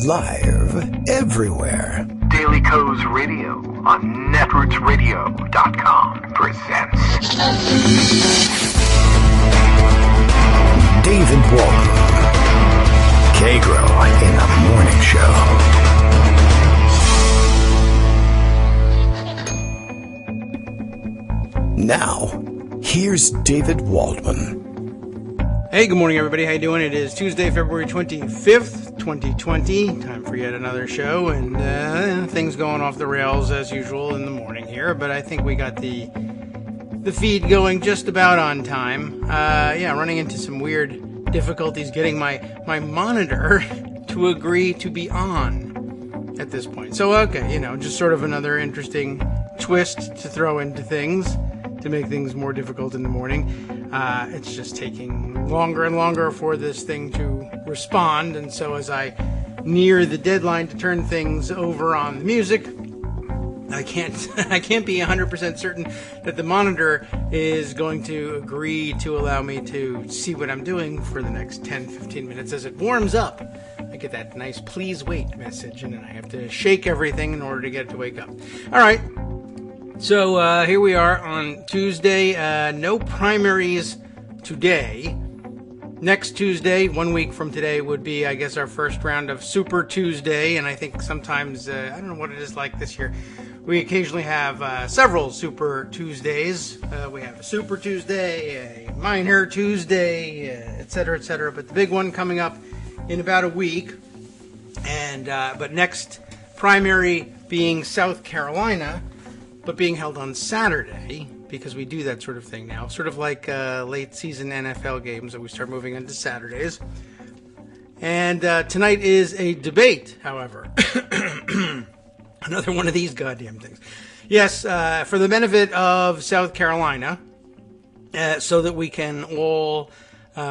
Live everywhere. Daily Kos Radio on netrootsradio.com presents David Waldman. Kagro in the Morning Show. Now, here's David Waldman. Hey, good morning, everybody. How you doing? It is Tuesday, February 25th, 2020. Time for yet another show, and things going off the rails as usual in the morning here. But I think we got the feed going just about on time. Running into some weird difficulties getting my monitor to agree to be on at this point. So, okay, just sort of another interesting twist to throw into things to make things more difficult in the morning. It's just taking longer and longer for this thing to respond, and so as I near the deadline to turn things over on the music, I can't be 100% certain that the monitor is going to agree to allow me to see what I'm doing for the next 10-15 minutes. As it warms up, I get that nice please wait message, and then I have to shake everything in order to get it to wake up. All right. So here we are on Tuesday. No primaries today. Next Tuesday, 1 week from today, would be, I guess, our first round of Super Tuesday. And I think sometimes, I don't know what it is like this year, we occasionally have several Super Tuesdays. We have a Super Tuesday, a Minor Tuesday, et cetera, et cetera. But the big one coming up in about a week. And but next primary being South Carolina, but being held on Saturday, because we do that sort of thing now. Sort of like late season NFL games that we start moving into Saturdays. And tonight is a debate, however. Another one of these goddamn things. Yes, for the benefit of South Carolina, so that we can all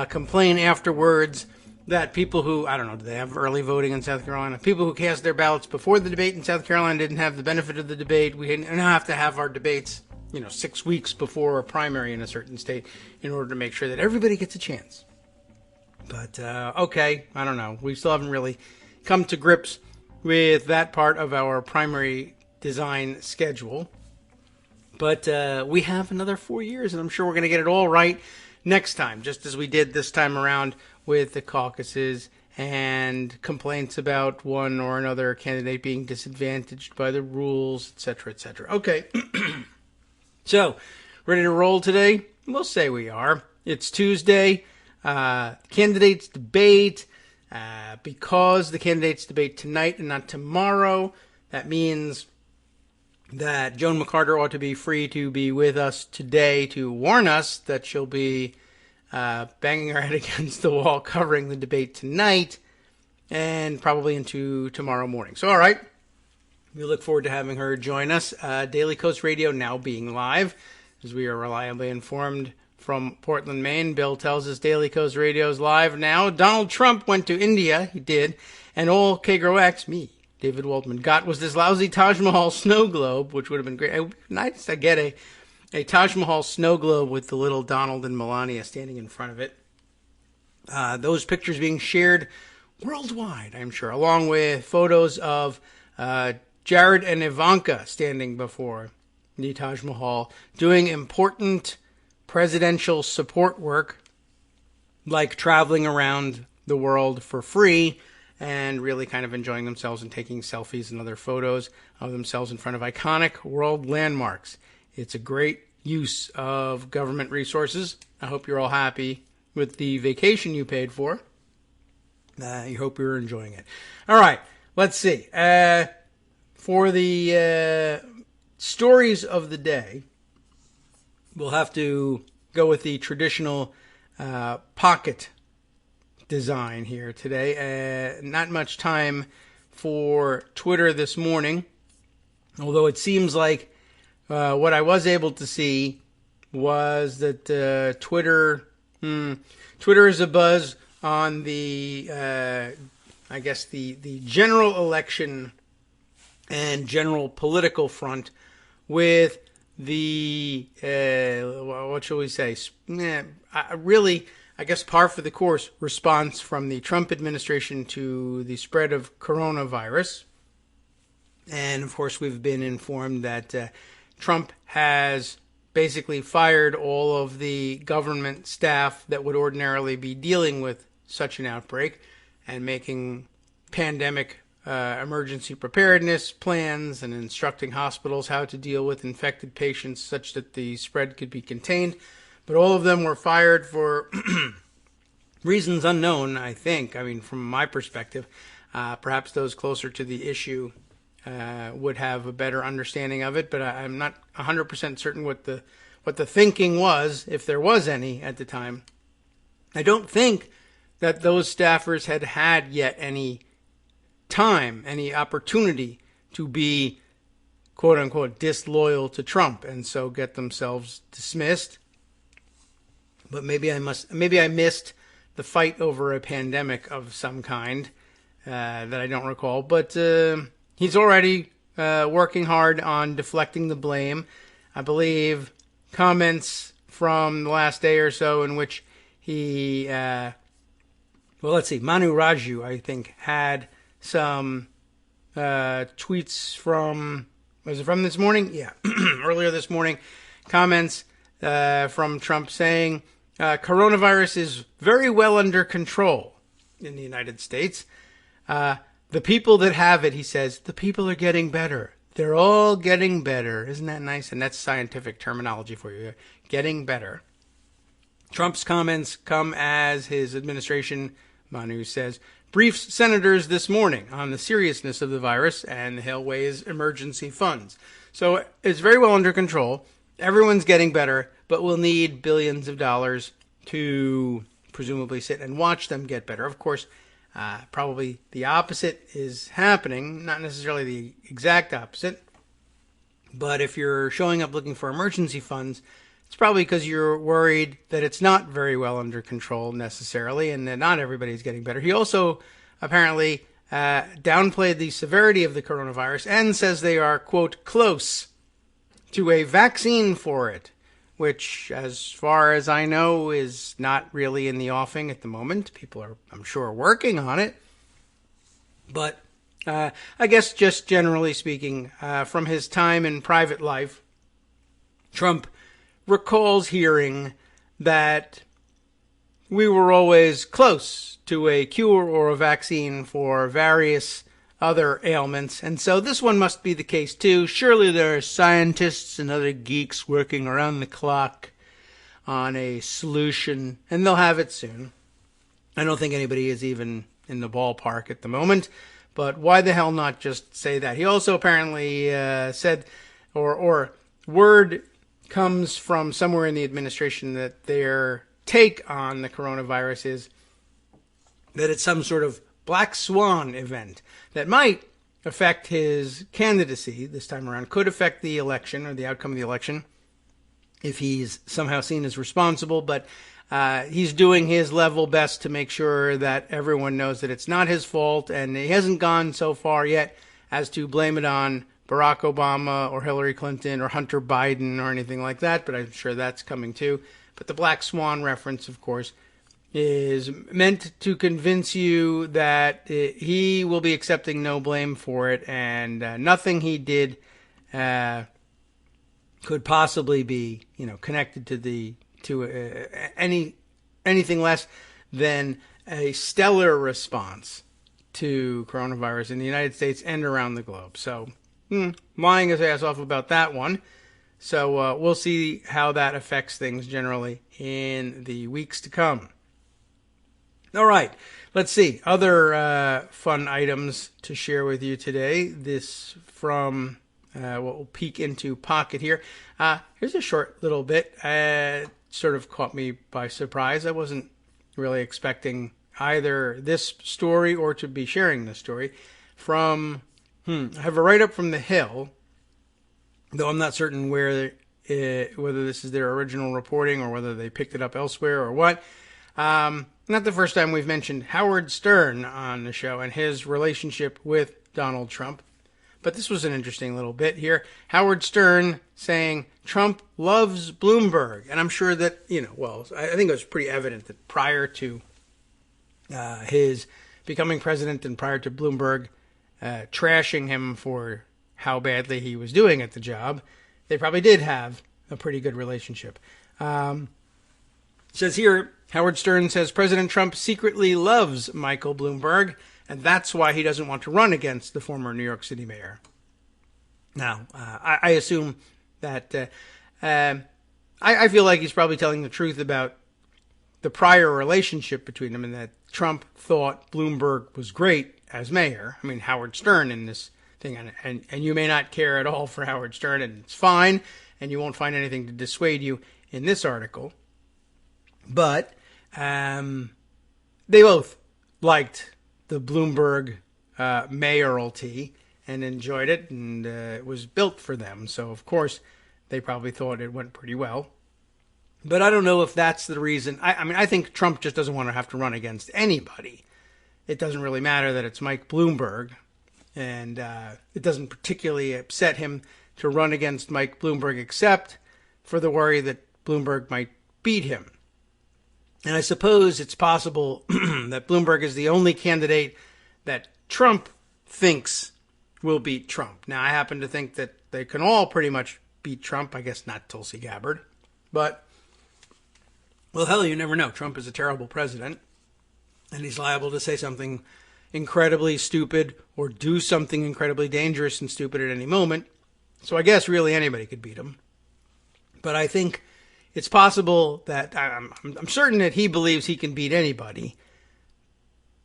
complain afterwards that people who, I don't know, do they have early voting in South Carolina? People who cast their ballots before the debate in South Carolina didn't have the benefit of the debate. We now have to have our debates, 6 weeks before a primary in a certain state in order to make sure that everybody gets a chance. But, okay, I don't know. We still haven't really come to grips with that part of our primary design schedule. But we have another 4 years, and I'm sure we're going to get it all right next time, just as we did this time around with the caucuses and complaints about one or another candidate being disadvantaged by the rules, etc., etc. Okay, so ready to roll today? We'll say we are. It's Tuesday. Candidates debate. Because the candidates debate tonight and not tomorrow, that means that Joan McCarter ought to be free to be with us today to warn us that she'll be banging her head against the wall covering the debate tonight and probably into tomorrow morning. So, all right, we look forward to having her join us. Daily Kos Radio now being live, as we are reliably informed from Portland, Maine. Bill tells us Daily Kos Radio is live now. Donald Trump went to India. He did. And all Kagro X, me, David Waldman, got was this lousy Taj Mahal snow globe, which would have been great. Nice to get a Taj Mahal snow globe with the little Donald and Melania standing in front of it. Those pictures being shared worldwide, I'm sure, along with photos of Jared and Ivanka standing before the Taj Mahal, doing important presidential support work, like traveling around the world for free and really kind of enjoying themselves and taking selfies and other photos of themselves in front of iconic world landmarks. It's a great use of government resources. I hope you're all happy with the vacation you paid for. I hope you're enjoying it. All right, let's see. For the stories of the day, we'll have to go with the traditional pocket design here today. Not much time for Twitter this morning, although it seems like what I was able to see was that Twitter is abuzz on the, I guess, the general election and general political front with the, what shall we say, really I guess, par for the course response from the Trump administration to the spread of coronavirus. And, of course, we've been informed that Trump has basically fired all of the government staff that would ordinarily be dealing with such an outbreak and making pandemic emergency preparedness plans and instructing hospitals how to deal with infected patients such that the spread could be contained. But all of them were fired for reasons unknown, I think. I mean, from my perspective, perhaps those closer to the issue would have a better understanding of it, but I'm not 100% certain what the thinking was, if there was any at the time. I don't think that those staffers had yet any time, any opportunity to be, quote unquote, disloyal to Trump and so get themselves dismissed. But maybe I missed the fight over a pandemic of some kind that I don't recall. But he's already working hard on deflecting the blame. I believe comments from the last day or so in which he, Manu Raju, I think, had some tweets from, was it from this morning? Yeah, earlier this morning, comments from Trump saying coronavirus is very well under control in the United States. The people that have it, he says, the people are getting better. They're all getting better. Isn't that nice? And that's scientific terminology for you. Getting better. Trump's comments come as his administration, Manu says, briefs senators this morning on the seriousness of the virus and he'll raise emergency funds. So it's very well under control. Everyone's getting better, but we'll need billions of dollars to presumably sit and watch them get better. Of course, probably the opposite is happening, not necessarily the exact opposite. But if you're showing up looking for emergency funds, it's probably because you're worried that it's not very well under control necessarily and that not everybody's getting better. He also apparently downplayed the severity of the coronavirus and says they are, quote, close to a vaccine for it, which, as far as I know, is not really in the offing at the moment. People are, I'm sure, working on it. But I guess just generally speaking, from his time in private life, Trump recalls hearing that we were always close to a cure or a vaccine for various other ailments, and so this one must be the case too. Surely there are scientists and other geeks working around the clock on a solution, and they'll have it soon. I don't think anybody is even in the ballpark at the moment, but why the hell not just say that? He also apparently said, or word comes from somewhere in the administration that their take on the coronavirus is that it's some sort of black swan event that might affect his candidacy this time around, could affect the election or the outcome of the election if he's somehow seen as responsible, but he's doing his level best to make sure that everyone knows that it's not his fault, and he hasn't gone so far yet as to blame it on Barack Obama or Hillary Clinton or Hunter Biden or anything like that, but I'm sure that's coming too. But the black swan reference, of course, is meant to convince you that he will be accepting no blame for it, and nothing he did could possibly be, connected to anything less than a stellar response to coronavirus in the United States and around the globe. So, lying his ass off about that one. So we'll see how that affects things generally in the weeks to come. All right, let's see. Other fun items to share with you today. This from, we'll peek into Pocket here. Here's a short little bit. Sort of caught me by surprise. I wasn't really expecting either this story or to be sharing this story. From, I have a write-up from The Hill, though I'm not certain whether this is their original reporting or whether they picked it up elsewhere or what. Not the first time we've mentioned Howard Stern on the show and his relationship with Donald Trump. But this was an interesting little bit here. Howard Stern saying Trump loves Bloomberg. And I'm sure that, I think it was pretty evident that prior to his becoming president and prior to Bloomberg trashing him for how badly he was doing at the job, they probably did have a pretty good relationship. Says here, Howard Stern says President Trump secretly loves Michael Bloomberg, and that's why he doesn't want to run against the former New York City mayor. Now, I assume that I feel like he's probably telling the truth about the prior relationship between them, and that Trump thought Bloomberg was great as mayor. I mean, Howard Stern in this thing, and you may not care at all for Howard Stern, and it's fine, and you won't find anything to dissuade you in this article. But they both liked the Bloomberg mayoralty and enjoyed it, and it was built for them. So, of course, they probably thought it went pretty well. But I don't know if that's the reason. I think Trump just doesn't want to have to run against anybody. It doesn't really matter that it's Mike Bloomberg, and it doesn't particularly upset him to run against Mike Bloomberg, except for the worry that Bloomberg might beat him. And I suppose it's possible that Bloomberg is the only candidate that Trump thinks will beat Trump. Now, I happen to think that they can all pretty much beat Trump. I guess not Tulsi Gabbard. But, well, hell, you never know. Trump is a terrible president, and he's liable to say something incredibly stupid or do something incredibly dangerous and stupid at any moment. So I guess really anybody could beat him. But I think it's possible that I'm certain that he believes he can beat anybody,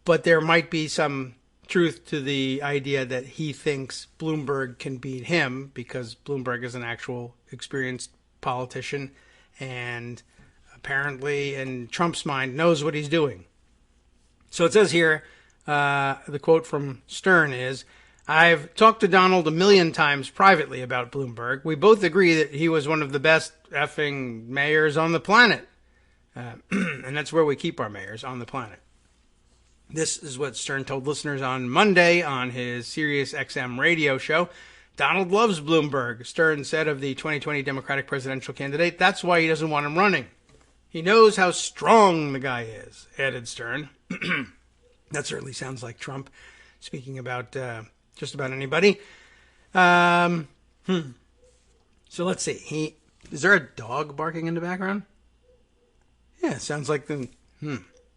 but there might be some truth to the idea that he thinks Bloomberg can beat him because Bloomberg is an actual experienced politician and apparently in Trump's mind knows what he's doing. So it says here, the quote from Stern is, I've talked to Donald a million times privately about Bloomberg. We both agree that he was one of the best effing mayors on the planet. And that's where we keep our mayors, on the planet. This is what Stern told listeners on Monday on his Sirius XM radio show. Donald loves Bloomberg, Stern said of the 2020 Democratic presidential candidate. That's why he doesn't want him running. He knows how strong the guy is, added Stern. That certainly sounds like Trump, speaking about just about anybody. So let's see. Is there a dog barking in the background? Yeah, it sounds like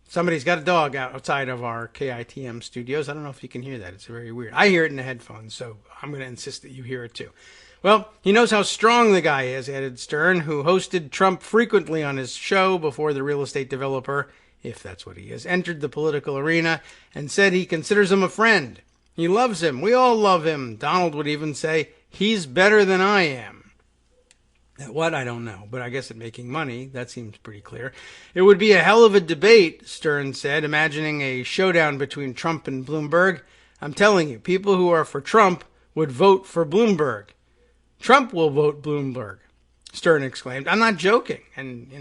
somebody's got a dog outside of our KITM studios. I don't know if you can hear that. It's very weird. I hear it in the headphones, so I'm going to insist that you hear it too. Well, he knows how strong the guy is, added Stern, who hosted Trump frequently on his show before the real estate developer, if that's what he is, entered the political arena and said he considers him a friend. He loves him. We all love him. Donald would even say, he's better than I am. At what? I don't know. But I guess at making money, that seems pretty clear. It would be a hell of a debate, Stern said, imagining a showdown between Trump and Bloomberg. I'm telling you, people who are for Trump would vote for Bloomberg. Trump will vote Bloomberg, Stern exclaimed. I'm not joking. And,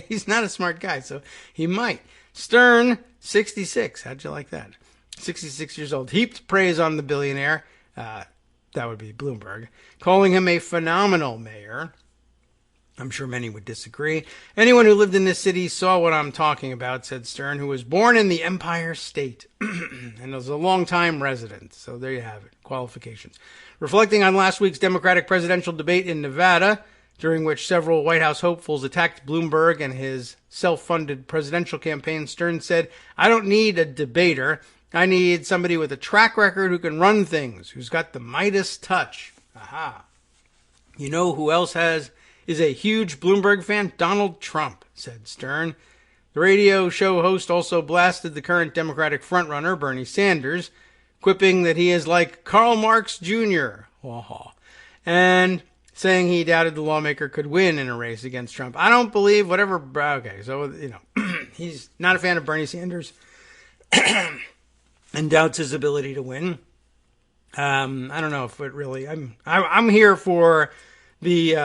he's not a smart guy, so he might. Stern, 66. How'd you like that? 66 years old, heaped praise on the billionaire, that would be Bloomberg, calling him a phenomenal mayor. I'm sure many would disagree. Anyone who lived in this city saw what I'm talking about, said Stern, who was born in the Empire State and was a long-time resident. So there you have it, qualifications. Reflecting on last week's Democratic presidential debate in Nevada, during which several White House hopefuls attacked Bloomberg and his self-funded presidential campaign, Stern said, I don't need a debater. I need somebody with a track record who can run things, who's got the Midas touch. Aha. You know who else is a huge Bloomberg fan? Donald Trump, said Stern. The radio show host also blasted the current Democratic frontrunner, Bernie Sanders, quipping that he is like Karl Marx Jr., and saying he doubted the lawmaker could win in a race against Trump. I don't believe whatever. Okay, so, he's not a fan of Bernie Sanders. And doubts his ability to win. I don't know if it really. I'm here for the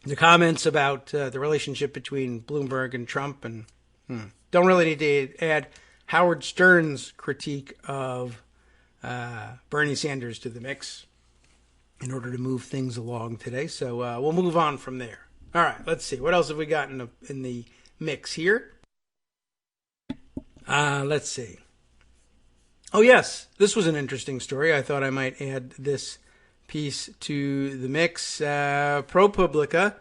the comments about the relationship between Bloomberg and Trump, and don't really need to add Howard Stern's critique of Bernie Sanders to the mix in order to move things along today. So we'll move on from there. All right, let's see. What else have we got in the mix here? Let's see. Oh, yes, this was an interesting story. I thought I might add this piece to the mix. ProPublica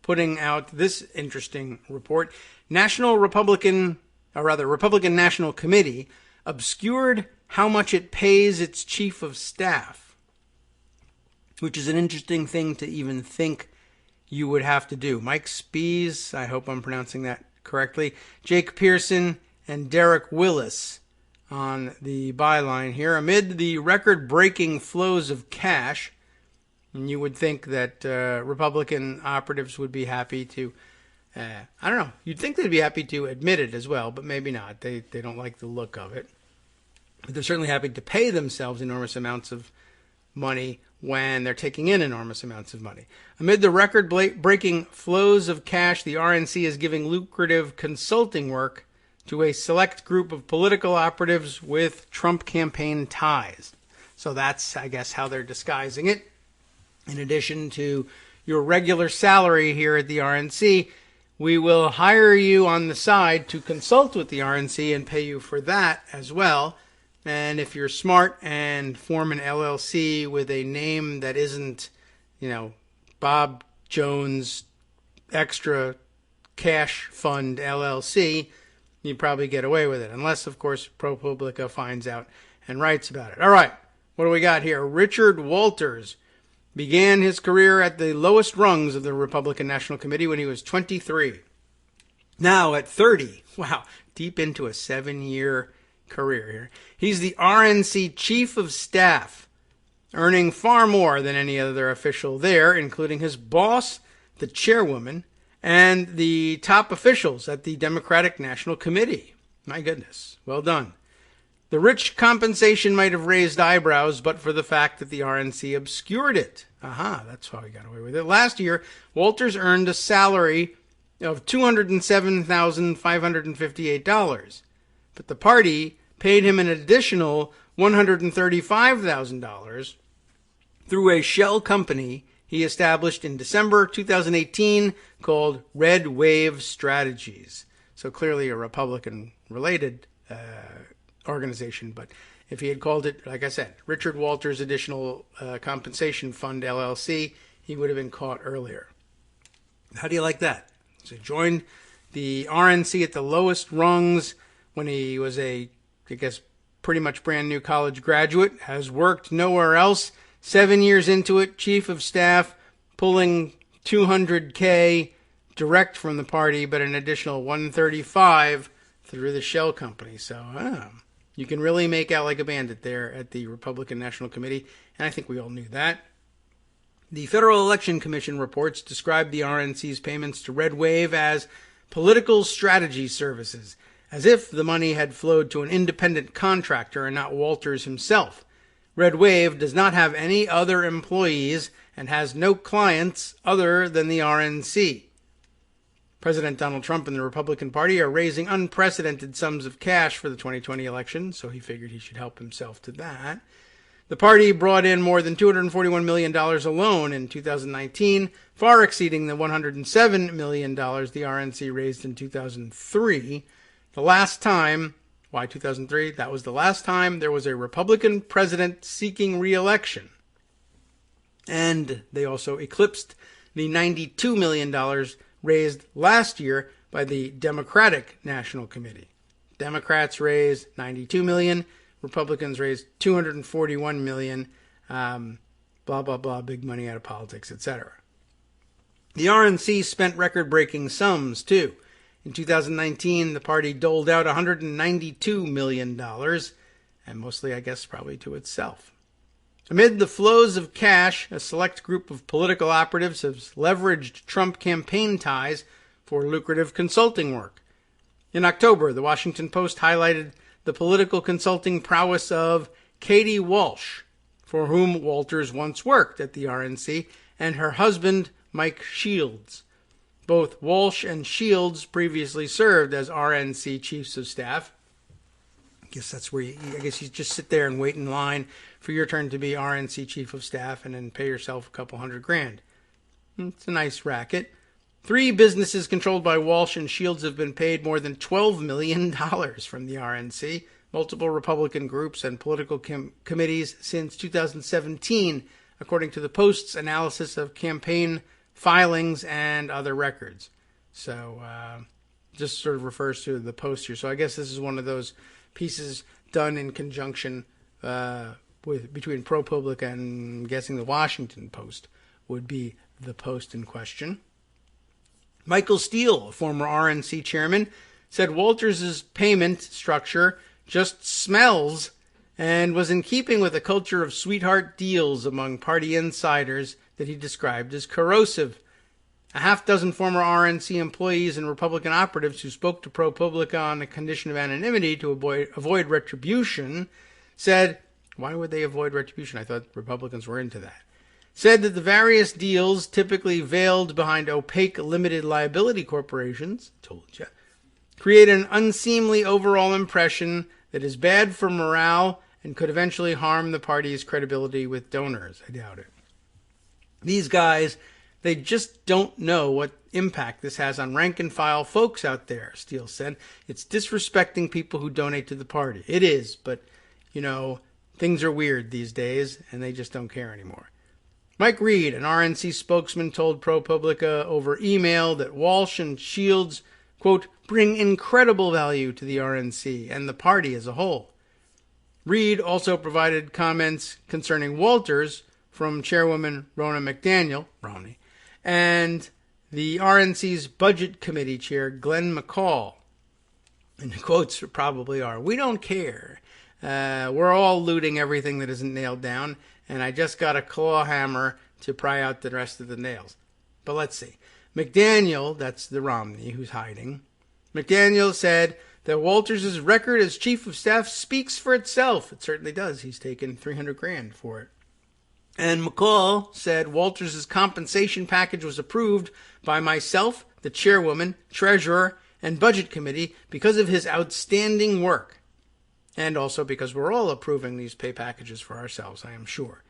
putting out this interesting report. Republican National Committee obscured how much it pays its chief of staff, which is an interesting thing to even think you would have to do. Mike Spees, I hope I'm pronouncing that correctly, Jake Pearson, and Derek Willis on the byline here. Amid the record-breaking flows of cash, and you would think that Republican operatives would be happy to, I don't know, you'd think they'd be happy to admit it as well, but maybe not. They don't like the look of it. But they're certainly happy to pay themselves enormous amounts of money when they're taking in enormous amounts of money. Amid the record-breaking flows of cash, the RNC is giving lucrative consulting work to a select group of political operatives with Trump campaign ties. So that's, I guess, how they're disguising it. In addition to your regular salary here at the RNC, we will hire you on the side to consult with the RNC and pay you for that as well. And if you're smart and form an LLC with a name that isn't, Bob Jones Extra Cash Fund LLC, you probably get away with it. Unless, of course, ProPublica finds out and writes about it. All right, what do we got here? Richard Walters began his career at the lowest rungs of the Republican National Committee when he was 23. Now at 30, wow, deep into a 7-year career here. He's the RNC Chief of Staff, earning far more than any other official there, including his boss, the chairwoman, and the top officials at the Democratic National Committee. My goodness, well done. The rich compensation might have raised eyebrows, but for the fact that the RNC obscured it. Aha, that's how he got away with it. Last year, Walters earned a salary of $207,558. But the party paid him an additional $135,000 through a shell company he established in December 2018 called Red Wave Strategies. So clearly a Republican-related organization. But if he had called it, like I said, Richard Walters Additional Compensation Fund, LLC, he would have been caught earlier. How do you like that? So he joined the RNC at the lowest rungs when he was pretty much brand new college graduate, has worked nowhere else. 7 years into it, chief of staff, pulling $200K direct from the party, but an additional $135 through the shell company. So you can really make out like a bandit there at the Republican National Committee, and I think we all knew that. The Federal Election Commission reports described the RNC's payments to Red Wave as political strategy services, as if the money had flowed to an independent contractor and not Walters himself. Red Wave does not have any other employees and has no clients other than the RNC. President Donald Trump and the Republican Party are raising unprecedented sums of cash for the 2020 election, so he figured he should help himself to that. The party brought in more than $241 million alone in 2019, far exceeding the $107 million the RNC raised in 2003. The last time, why 2003? That was the last time there was a Republican president seeking re-election. And they also eclipsed the $92 million raised last year by the Democratic National Committee. Democrats raised $92 million. Republicans raised $241 million. Blah, blah, blah, big money out of politics, etc. The RNC spent record-breaking sums, too. In 2019, the party doled out $192 million, and mostly, I guess, probably to itself. Amid the flows of cash, a select group of political operatives has leveraged Trump campaign ties for lucrative consulting work. In October, the Washington Post highlighted the political consulting prowess of Katie Walsh, for whom Walters once worked at the RNC, and her husband, Mike Shields. Both Walsh and Shields previously served as RNC chiefs of staff. I guess that's where I guess you just sit there and wait in line for your turn to be RNC chief of staff and then pay yourself a couple $100,000. It's a nice racket. 3 businesses controlled by Walsh and Shields have been paid more than $12 million from the RNC, multiple Republican groups and political committees since 2017, according to the Post's analysis of campaign filings and other records. So just sort of refers to the Post here. So I guess this is one of those pieces done in conjunction between ProPublica and I'm guessing the Washington Post would be the Post in question. Michael Steele, a former RNC chairman, said Walters' payment structure just smells and was in keeping with a culture of sweetheart deals among party insiders that he described as corrosive. A half dozen former RNC employees and Republican operatives who spoke to ProPublica on the condition of anonymity to avoid retribution said, why would they avoid retribution? I thought Republicans were into that. Said that the various deals, typically veiled behind opaque limited liability corporations, told you, create an unseemly overall impression that is bad for morale and could eventually harm the party's credibility with donors. I doubt it. These guys, they just don't know what impact this has on rank-and-file folks out there, Steele said. It's disrespecting people who donate to the party. It is, but, things are weird these days, and they just don't care anymore. Mike Reed, an RNC spokesman, told ProPublica over email that Walsh and Shields, quote, bring incredible value to the RNC and the party as a whole. Reed also provided comments concerning Walters from Chairwoman Ronna McDaniel, and the RNC's Budget Committee Chair, Glenn McCall. And the quotes probably are, we don't care. We're all looting everything that isn't nailed down, and I just got a claw hammer to pry out the rest of the nails. But let's see. McDaniel, that's the Romney who's hiding, McDaniel said that Walters' record as chief of staff speaks for itself. It certainly does. He's taken $300,000 for it. And McCall said Walters' compensation package was approved by myself, the chairwoman, treasurer, and budget committee because of his outstanding work. And also because we're all approving these pay packages for ourselves, I am sure.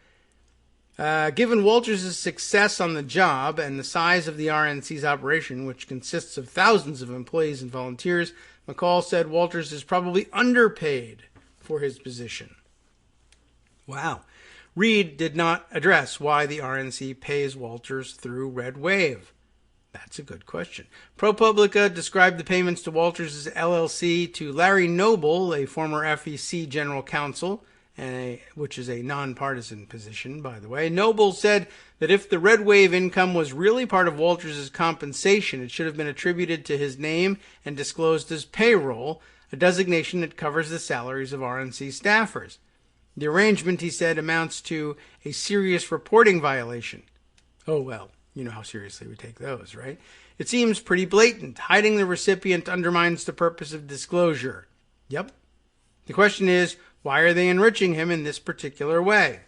Given Walters' success on the job and the size of the RNC's operation, which consists of thousands of employees and volunteers, McCall said Walters is probably underpaid for his position. Wow. Reed did not address why the RNC pays Walters through Red Wave. That's a good question. ProPublica described the payments to Walters' LLC to Larry Noble, a former FEC general counsel, which is a nonpartisan position, by the way. Noble said that if the Red Wave income was really part of Walters' compensation, it should have been attributed to his name and disclosed as payroll, a designation that covers the salaries of RNC staffers. The arrangement, he said, amounts to a serious reporting violation. Oh, well. You know how seriously we take those, right? It seems pretty blatant. Hiding the recipient undermines the purpose of disclosure. Yep. The question is, why are they enriching him in this particular way?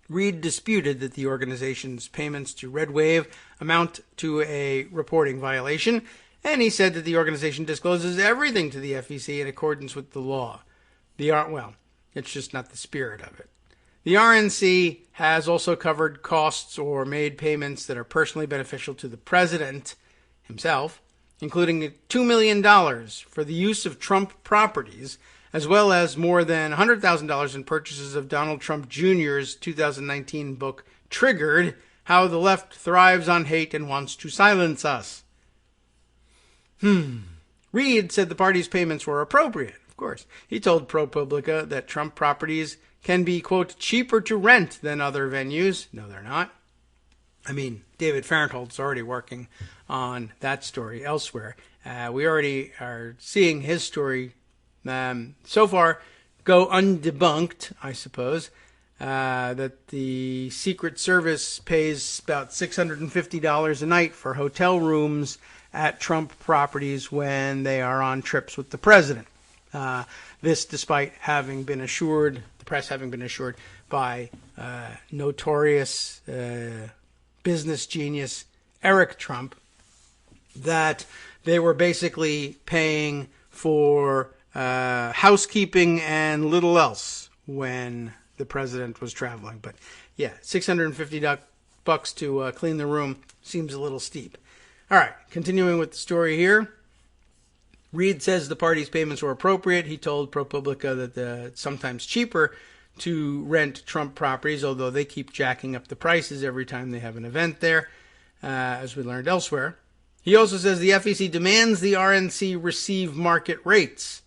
Reed disputed that the organization's payments to Red Wave amount to a reporting violation, and he said that the organization discloses everything to the FEC in accordance with the law. It's just not the spirit of it. The RNC has also covered costs or made payments that are personally beneficial to the president himself, including $2 million for the use of Trump properties, as well as more than $100,000 in purchases of Donald Trump Jr.'s 2019 book, Triggered, How the Left Thrives on Hate and Wants to Silence Us. Reed said the party's payments were appropriate, of course. He told ProPublica that Trump properties can be, quote, cheaper to rent than other venues. No, they're not. I mean, David Farenthold's already working on that story elsewhere. We already are seeing his story so far go undebunked, I suppose, that the Secret Service pays about $650 a night for hotel rooms at Trump properties when they are on trips with the president. This despite having been assured, the press having been assured by notorious business genius Eric Trump that they were basically paying for housekeeping and little else when the president was traveling. But yeah, $650 to clean the room seems a little steep. All right, continuing with the story here. Reid says the party's payments were appropriate. He told ProPublica that it's sometimes cheaper to rent Trump properties, although they keep jacking up the prices every time they have an event there, as we learned elsewhere. He also says the FEC demands the RNC receive market rates.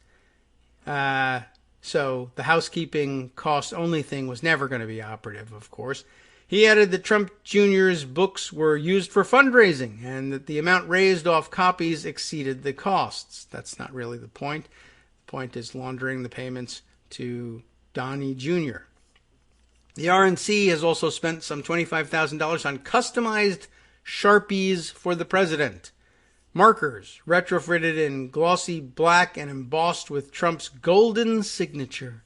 So the housekeeping cost-only thing was never going to be operative, of course. He added that Trump Jr.'s books were used for fundraising and that the amount raised off copies exceeded the costs. That's not really the point. The point is laundering the payments to Donnie Jr. The RNC has also spent some $25,000 on customized Sharpies for the president. Markers retrofitted in glossy black and embossed with Trump's golden signature.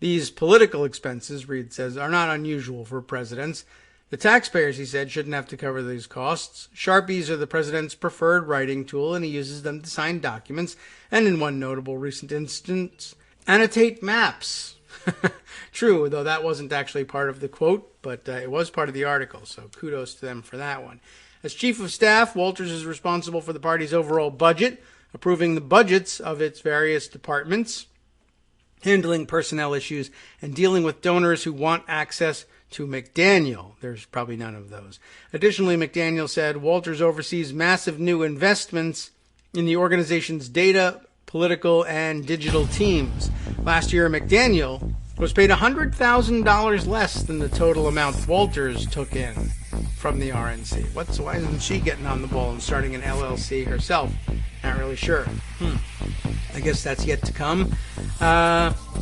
These political expenses, Reid says, are not unusual for presidents. The taxpayers, he said, shouldn't have to cover these costs. Sharpies are the president's preferred writing tool, and he uses them to sign documents, and in one notable recent instance, annotate maps. True, though that wasn't actually part of the quote, but it was part of the article, so kudos to them for that one. As chief of staff, Walters is responsible for the party's overall budget, approving the budgets of its various departments, handling personnel issues, and dealing with donors who want access to McDaniel. There's probably none of those. Additionally, McDaniel said Walters oversees massive new investments in the organization's data, political, and digital teams. Last year, McDaniel was paid $100,000 less than the total amount Walters took in from the RNC. Why isn't she getting on the ball and starting an LLC herself? Not really sure. I guess that's yet to come.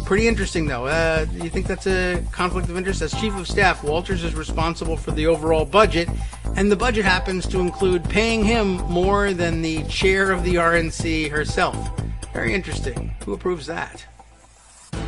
Pretty interesting, though. Do you think that's a conflict of interest? As chief of staff, Walters is responsible for the overall budget, and the budget happens to include paying him more than the chair of the RNC herself. Very interesting. Who approves that?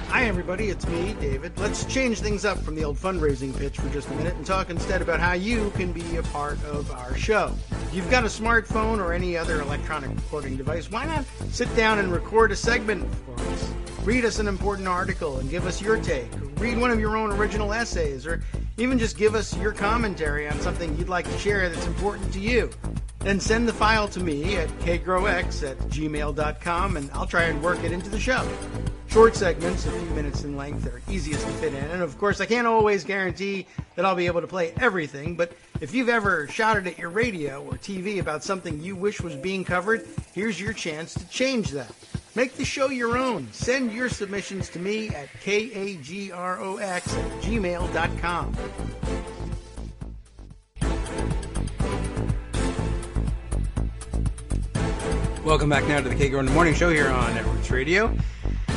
Hi, everybody. It's me, David. Let's change things up from the old fundraising pitch for just a minute and talk instead about how you can be a part of our show. If you've got a smartphone or any other electronic recording device, why not sit down and record a segment for us? Read us an important article and give us your take. Or read one of your own original essays, or even just give us your commentary on something you'd like to share that's important to you. Then send the file to me at kagrox@gmail.com, and I'll try and work it into the show. Short segments, a few minutes in length, are easiest to fit in. And of course, I can't always guarantee that I'll be able to play everything, but if you've ever shouted at your radio or TV about something you wish was being covered, here's your chance to change that. Make the show your own. Send your submissions to me at kagrox@gmail.com. Welcome back now to the Kagro in the Morning Show here on Networks Radio.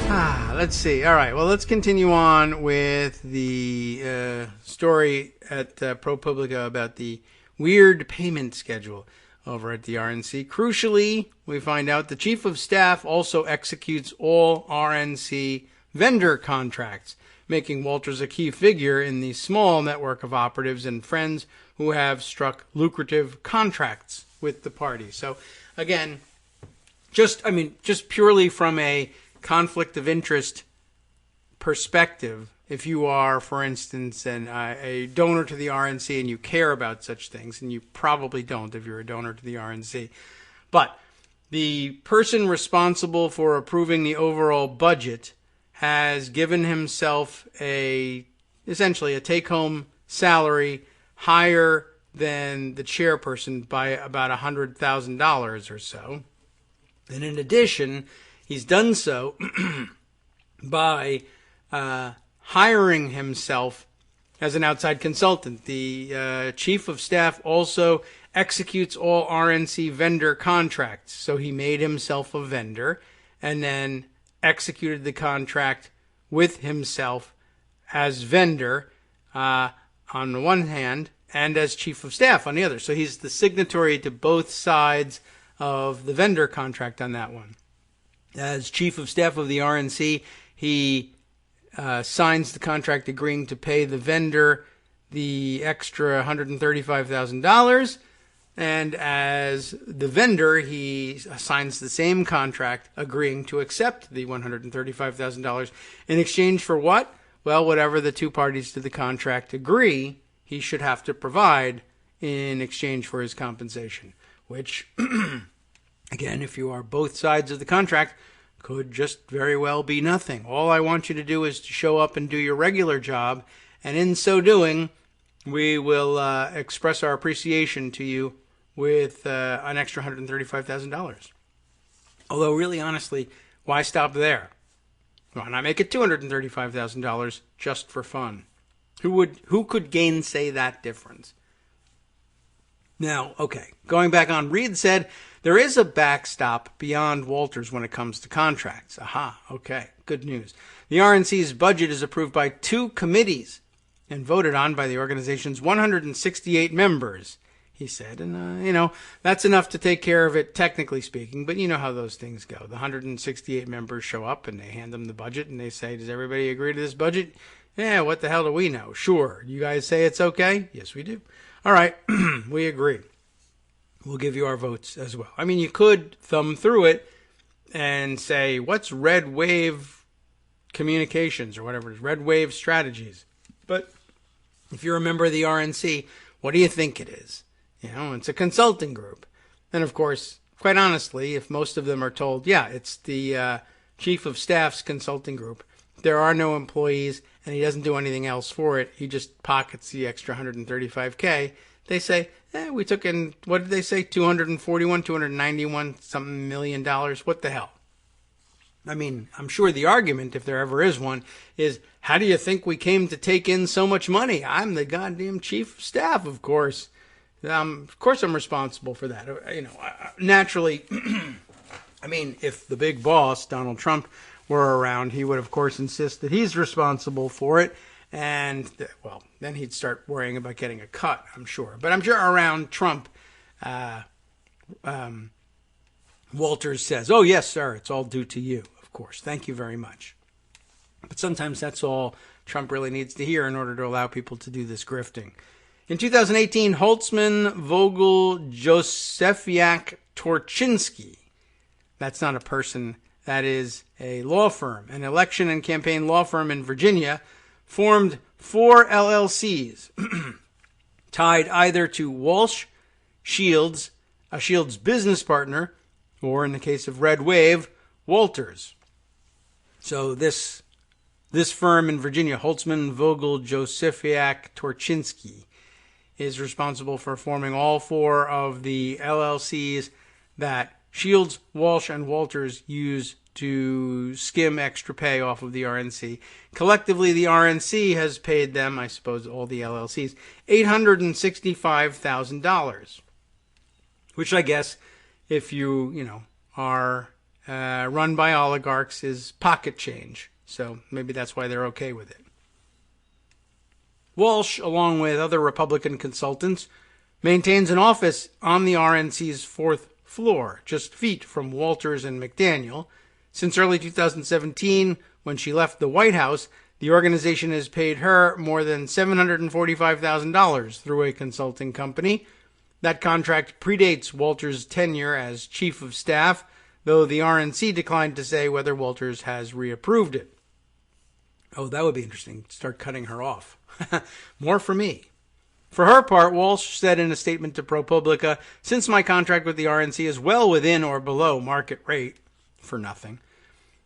Let's see. All right. Well, let's continue on with the story at ProPublica about the weird payment schedule over at the RNC. Crucially, we find out the chief of staff also executes all RNC vendor contracts, making Walters a key figure in the small network of operatives and friends who have struck lucrative contracts with the party. So, again, just purely from a conflict of interest perspective, if you are, for instance, a donor to the RNC and you care about such things, and you probably don't if you're a donor to the RNC, but the person responsible for approving the overall budget has given himself essentially a take-home salary higher than the chairperson by about $100,000 or so. And in addition, he's done so by hiring himself as an outside consultant. The chief of staff also executes all RNC vendor contracts. So he made himself a vendor and then executed the contract with himself as vendor on the one hand and as chief of staff on the other. So he's the signatory to both sides of the vendor contract on that one. As chief of staff of the RNC, he signs the contract agreeing to pay the vendor the extra $135,000, And as the vendor, he signs the same contract agreeing to accept the $135,000 in exchange for what? Well, whatever the two parties to the contract agree, he should have to provide in exchange for his compensation, which, again, if you are both sides of the contract, could just very well be nothing. All I want you to do is to show up and do your regular job, and in so doing, we will express our appreciation to you with an extra $135,000. Although, really, honestly, why stop there? Why not make it $235,000 just for fun? Who could gainsay that difference? Now, okay, going back on, Reed said, there is a backstop beyond Walters when it comes to contracts. Aha, okay, good news. The RNC's budget is approved by 2 committees and voted on by the organization's 168 members, he said. And, that's enough to take care of it, technically speaking, but you know how those things go. The 168 members show up and they hand them the budget and they say, does everybody agree to this budget? Yeah, what the hell do we know? Sure. You guys say it's okay? Yes, we do. All right, we agree. We'll give you our votes as well. I mean, you could thumb through it and say, what's Red Wave Communications or whatever it is, Red Wave Strategies? But if you're a member of the RNC, what do you think it is? It's a consulting group. And of course, quite honestly, if most of them are told, yeah, it's the chief of staff's consulting group, there are no employees, and he doesn't do anything else for it, he just pockets the extra $135K, they say, we took in, what did they say, 291 something million dollars. What the hell? I mean, I'm sure the argument, if there ever is one, is how do you think we came to take in so much money? I'm the goddamn chief of staff, of course. Of course I'm responsible for that. Naturally, I mean, if the big boss, Donald Trump, were around, he would, of course, insist that he's responsible for it. And, well, then he'd start worrying about getting a cut, I'm sure. But I'm sure around Trump, Walters says, oh, yes, sir, it's all due to you, of course. Thank you very much. But sometimes that's all Trump really needs to hear in order to allow people to do this grifting. In 2018, Holtzman, Vogel, Josefiak, Torchinsky, that's not a person, that is a law firm, an election and campaign law firm in Virginia, formed 4 LLCs tied either to Walsh, Shields, a Shields business partner, or in the case of Red Wave, Walters. So this firm in Virginia, Holtzman, Vogel, Josefiak, Torchinsky, is responsible for forming all 4 of the LLCs that Shields, Walsh, and Walters use to skim extra pay off of the RNC. Collectively, the RNC has paid them, I suppose all the LLCs, $865,000, which I guess, if you are run by oligarchs, is pocket change. So maybe that's why they're okay with it. Walsh, along with other Republican consultants, maintains an office on the RNC's 4th floor, just feet from Walters and McDaniel. Since early 2017, when she left the White House, the organization has paid her more than $745,000 through a consulting company. That contract predates Walters' tenure as chief of staff, though the RNC declined to say whether Walters has reapproved it. Oh, that would be interesting. Start cutting her off. More for me. For her part, Walsh said in a statement to ProPublica, since my contract with the RNC is well within or below market rate, for nothing,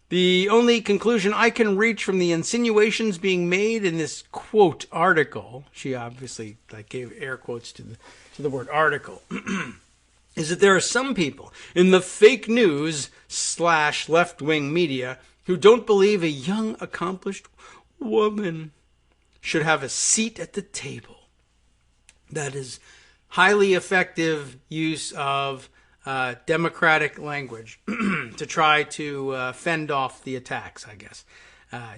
the only conclusion I can reach from the insinuations being made in this quote article, she obviously gave air quotes to the word article, is that there are some people in the fake news / left-wing media who don't believe a young, accomplished woman should have a seat at the table. That is highly effective use of democratic language to try to fend off the attacks, I guess.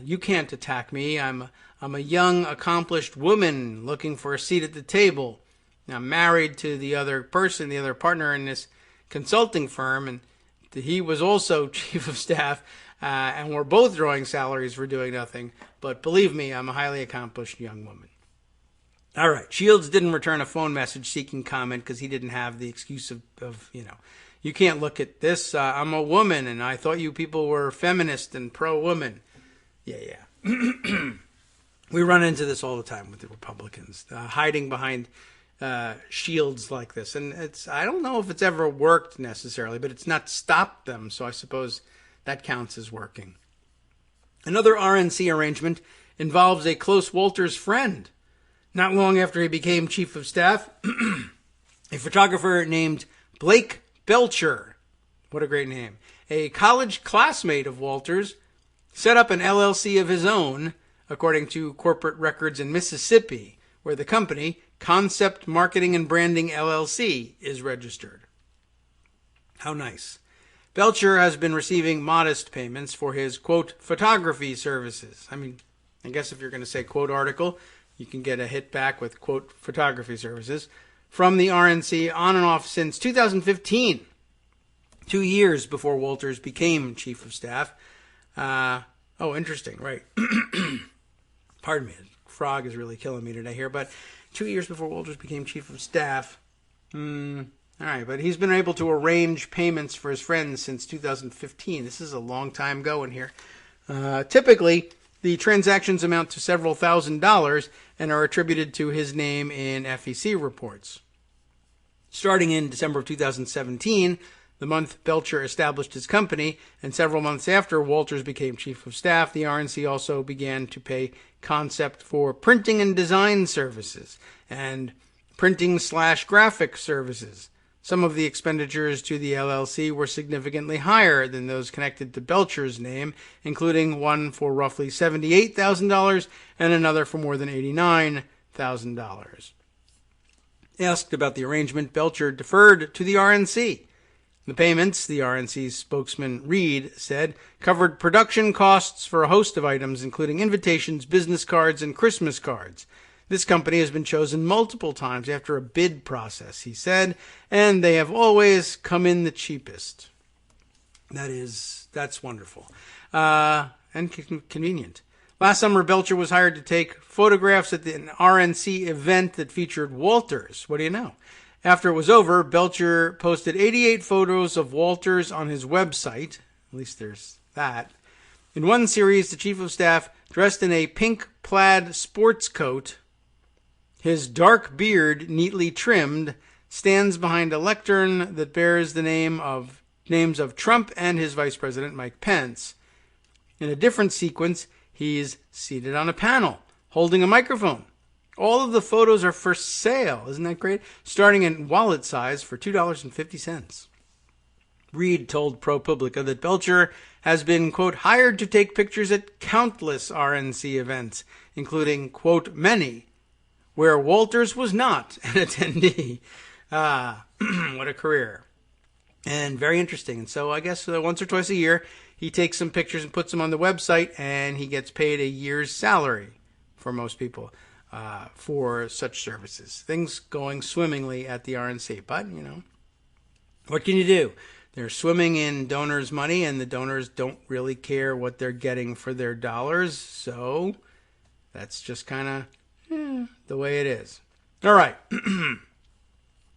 You can't attack me. I'm a young, accomplished woman looking for a seat at the table. I'm married to the other person, the other partner in this consulting firm, and he was also chief of staff, and we're both drawing salaries for doing nothing. But believe me, I'm a highly accomplished young woman. All right. Shields didn't return a phone message seeking comment because he didn't have the excuse of you can't look at this. I'm a woman, and I thought you people were feminist and pro-woman. Yeah. We run into this all the time with the Republicans, hiding behind shields like this. And I don't know if it's ever worked necessarily, but it's not stopped them. So I suppose that counts as working. Another RNC arrangement involves a close Walters friend. Not long after he became chief of staff, a photographer named Blake Belcher, what a great name, a college classmate of Walters, set up an LLC of his own, according to corporate records in Mississippi, where the company, Concept Marketing and Branding LLC, is registered. How nice. Belcher has been receiving modest payments for his, quote, photography services. I mean, I guess if you're going to say, quote, article, you can get a hit back with, quote, photography services from the RNC on and off since 2015, 2 years before Walters became chief of staff. Interesting, right. Pardon me, the frog is really killing me today here, but 2 years before Walters became chief of staff. All right, but he's been able to arrange payments for his friends since 2015. This is a long time going here. Typically, the transactions amount to several $1,000s and are attributed to his name in FEC reports. Starting in December of 2017, the month Belcher established his company, and several months after Walters became chief of staff, the RNC also began to pay Concept for printing and design services and printing/graphic services. Some of the expenditures to the LLC were significantly higher than those connected to Belcher's name, including one for roughly $78,000 and another for more than $89,000. Asked about the arrangement, Belcher deferred to the RNC. The payments, the RNC's spokesman Reed said, covered production costs for a host of items, including invitations, business cards, and Christmas cards. This company has been chosen multiple times after a bid process, he said, and they have always come in the cheapest. That's wonderful. And convenient. Last summer, Belcher was hired to take photographs at an RNC event that featured Walters. What do you know? After it was over, Belcher posted 88 photos of Walters on his website. At least there's that. In one series, the chief of staff, dressed in a pink plaid sports coat, his dark beard neatly trimmed, stands behind a lectern that bears the names of Trump and his vice president, Mike Pence. In a different sequence, he's seated on a panel, holding a microphone. All of the photos are for sale. Isn't that great? Starting in wallet size for $2.50. Reed told ProPublica that Belcher has been, quote, hired to take pictures at countless RNC events, including, quote, many, where Walters was not an attendee. What a career. And very interesting. And so I guess once or twice a year, he takes some pictures and puts them on the website, and he gets paid a year's salary for most people. For such services. Things going swimmingly at the RNC. But, what can you do? They're swimming in donors' money, and the donors don't really care what they're getting for their dollars. So that's just kind of the way it is. All right.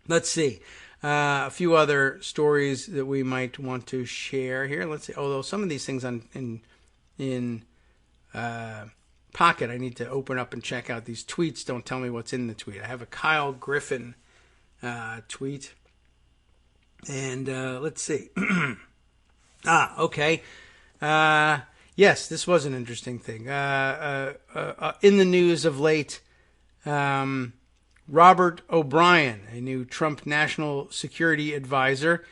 Let's see. A few other stories that we might want to share here. Let's see. Although some of these things in Pocket, I need to open up and check out these tweets. Don't tell me what's in the tweet. I have a Kyle Griffin tweet. And let's see. Okay. Yes, this was an interesting thing. In the news of late, Robert O'Brien, a new Trump National Security Advisor.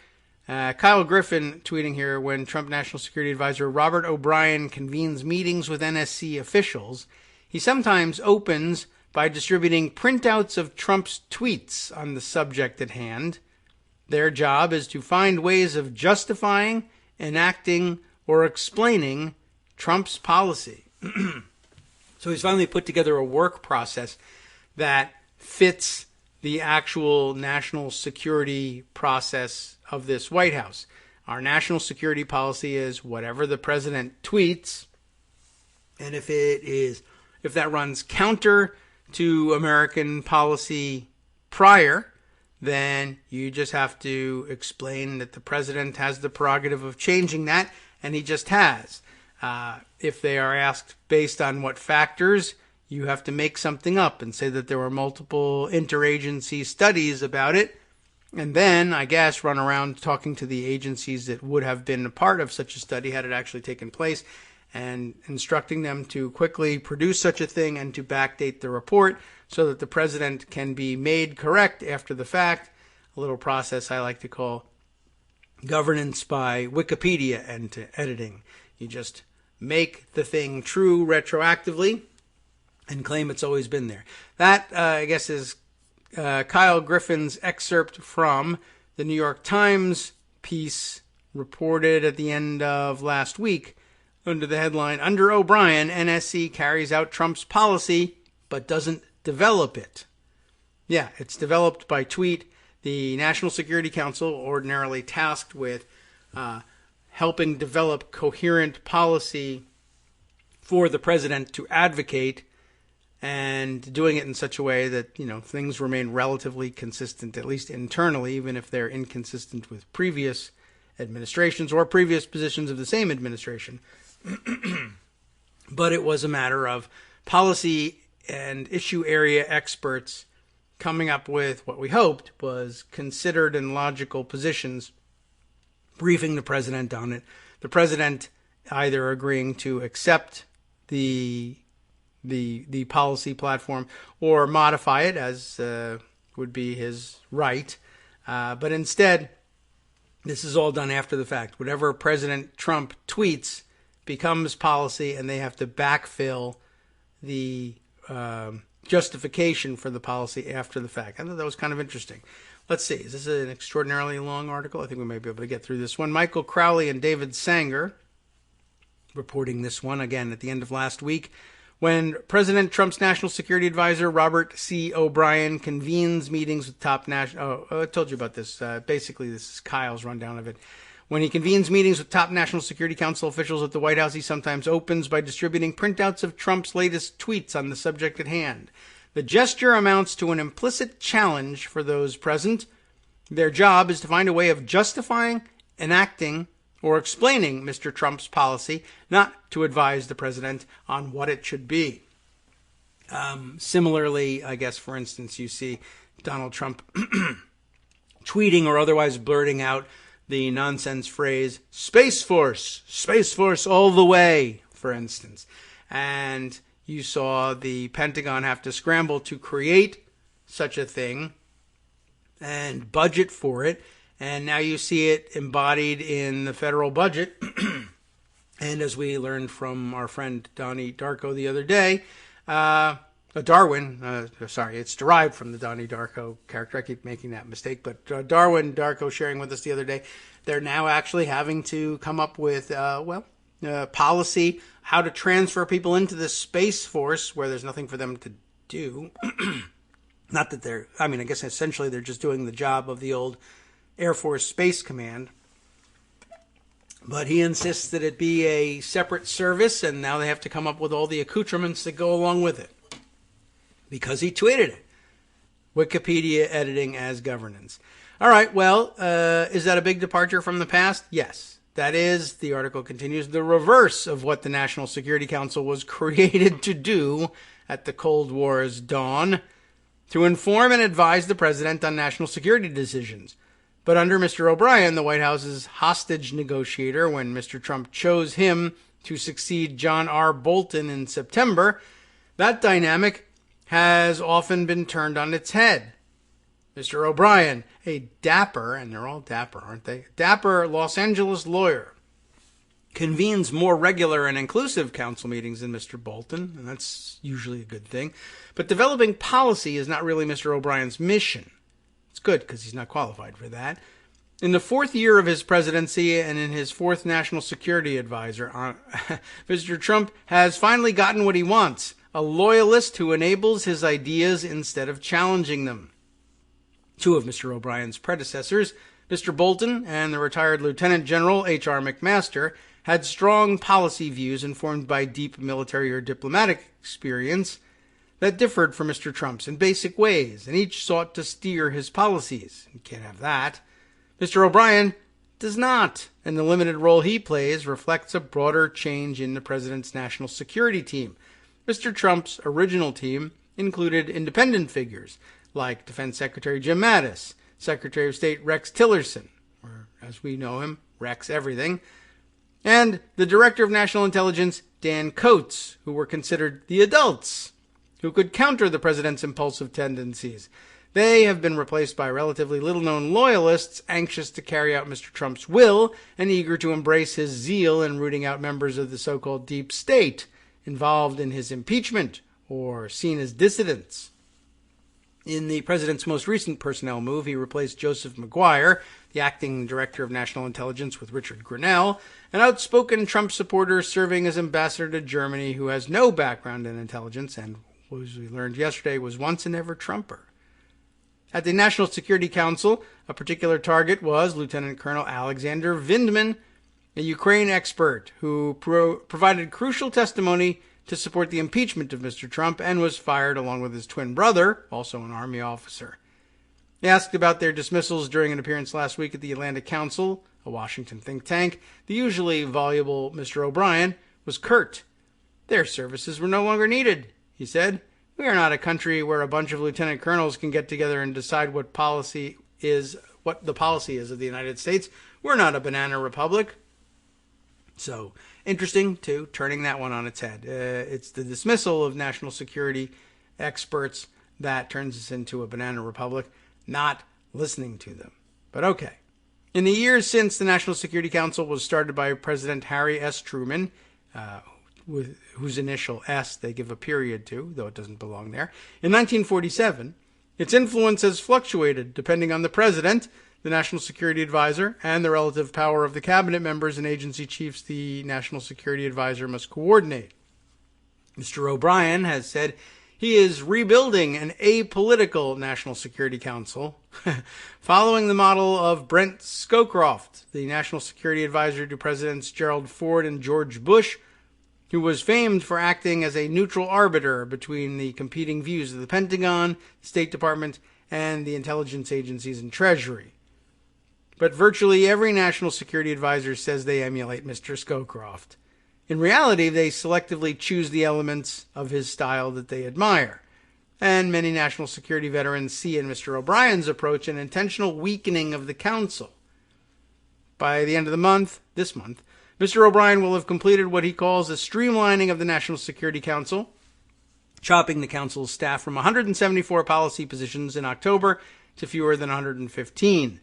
Kyle Griffin tweeting here, when Trump National Security Advisor Robert O'Brien convenes meetings with NSC officials, he sometimes opens by distributing printouts of Trump's tweets on the subject at hand. Their job is to find ways of justifying, enacting, or explaining Trump's policy. So he's finally put together a work process that fits the actual national security process of this White House. Our national security policy is whatever the president tweets, and if that runs counter to American policy prior, then you just have to explain that the president has the prerogative of changing that, and he just has. If they are asked based on what factors, you have to make something up and say that there were multiple interagency studies about it, and then, I guess, run around talking to the agencies that would have been a part of such a study had it actually taken place, and instructing them to quickly produce such a thing and to backdate the report so that the president can be made correct after the fact. A little process I like to call governance by Wikipedia editing. You just make the thing true retroactively and claim it's always been there. That, I guess, is Kyle Griffin's excerpt from the New York Times piece reported at the end of last week under the headline, "Under O'Brien, NSC carries out Trump's policy but doesn't develop it." Yeah, it's developed by tweet. The National Security Council, ordinarily tasked with helping develop coherent policy for the president to advocate, and doing it in such a way that, things remain relatively consistent, at least internally, even if they're inconsistent with previous administrations or previous positions of the same administration. But it was a matter of policy and issue area experts coming up with what we hoped was considered and logical positions, briefing the president on it. The president either agreeing to accept the policy platform or modify it, as would be his right. But instead, this is all done after the fact. Whatever President Trump tweets becomes policy, and they have to backfill the justification for the policy after the fact. I thought that was kind of interesting. Let's see. Is this an extraordinarily long article? I think we may be able to get through this one. Michael Crowley and David Sanger reporting this one again at the end of last week, when President Trump's national security advisor, Robert C. O'Brien, convenes meetings with top national... I told you about this. Basically, this is Kyle's rundown of it. When he convenes meetings with top National Security Council officials at the White House, he sometimes opens by distributing printouts of Trump's latest tweets on the subject at hand. The gesture amounts to an implicit challenge for those present. Their job is to find a way of justifying, enacting, or explaining Mr. Trump's policy, not to advise the president on what it should be. Similarly, I guess, for instance, you see Donald Trump tweeting or otherwise blurting out the nonsense phrase, Space Force all the way, for instance. And you saw the Pentagon have to scramble to create such a thing and budget for it. And now you see it embodied in the federal budget. And as we learned from our friend Donnie Darko the other day, it's derived from the Donnie Darko character. I keep making that mistake. But Darko sharing with us the other day, they're now actually having to come up with, policy, how to transfer people into the Space Force where there's nothing for them to do. Not that I guess essentially they're just doing the job of the old Air Force Space Command. But he insists that it be a separate service, and now they have to come up with all the accoutrements that go along with it. Because he tweeted it. Wikipedia editing as governance. All right, well, is that a big departure from the past? Yes. That is, the article continues, the reverse of what the National Security Council was created to do at the Cold War's dawn, to inform and advise the president on national security decisions. But under Mr. O'Brien, the White House's hostage negotiator, when Mr. Trump chose him to succeed John R. Bolton in September, that dynamic has often been turned on its head. Mr. O'Brien, a dapper, and they're all dapper, aren't they? Dapper Los Angeles lawyer, convenes more regular and inclusive council meetings than Mr. Bolton, and that's usually a good thing. But developing policy is not really Mr. O'Brien's mission. It's good because he's not qualified for that. In the fourth year of his presidency and in his fourth national security advisor, Mr. Trump has finally gotten what he wants, a loyalist who enables his ideas instead of challenging them. Two of Mr. O'Brien's predecessors, Mr. Bolton and the retired Lieutenant General H.R. McMaster, had strong policy views informed by deep military or diplomatic experience. that differed from Mr. Trump's in basic ways, and each sought to steer his policies. You can't have that. Mr. O'Brien does not, and the limited role he plays reflects a broader change in the president's national security team. Mr. Trump's original team included independent figures like Defense Secretary Jim Mattis, Secretary of State Rex Tillerson, or as we know him, Rex Everything, and the Director of National Intelligence, Dan Coats, who were considered the adults who could counter the president's impulsive tendencies. They have been replaced by relatively little-known loyalists anxious to carry out Mr. Trump's will and eager to embrace his zeal in rooting out members of the so-called deep state involved in his impeachment or seen as dissidents. In the president's most recent personnel move, he replaced Joseph Maguire, the acting director of national intelligence, with Richard Grenell, an outspoken Trump supporter serving as ambassador to Germany who has no background in intelligence and, as we learned yesterday, was once and ever Trumper. At the National Security Council, a particular target was Lieutenant Colonel Alexander Vindman, a Ukraine expert who provided crucial testimony to support the impeachment of Mr. Trump and was fired along with his twin brother, also an Army officer. Asked about their dismissals during an appearance last week at the Atlantic Council, a Washington think tank, the usually voluble Mr. O'Brien was curt. Their services were no longer needed, he said. We are not a country where a bunch of lieutenant colonels can get together and decide what the policy is of the United States. We're not a banana republic. So, interesting, too, turning that one on its head. It's the dismissal of national security experts that turns us into a banana republic, not listening to them. But okay. In the years since the National Security Council was started by President Harry S. Truman, with whose initial S they give a period to, though it doesn't belong there, in 1947, its influence has fluctuated depending on the president, the National Security Advisor, and the relative power of the cabinet members and agency chiefs the National Security Advisor must coordinate. Mr. O'Brien has said he is rebuilding an apolitical National Security Council, following the model of Brent Scowcroft, the National Security Advisor to Presidents Gerald Ford and George Bush, who was famed for acting as a neutral arbiter between the competing views of the Pentagon, the State Department, and the intelligence agencies and Treasury. But virtually every national security advisor says they emulate Mr. Scowcroft. In reality, they selectively choose the elements of his style that they admire. And many national security veterans see in Mr. O'Brien's approach an intentional weakening of the council. By the end of the month, this month, Mr. O'Brien will have completed what he calls a streamlining of the National Security Council, chopping the council's staff from 174 policy positions in October to fewer than 115.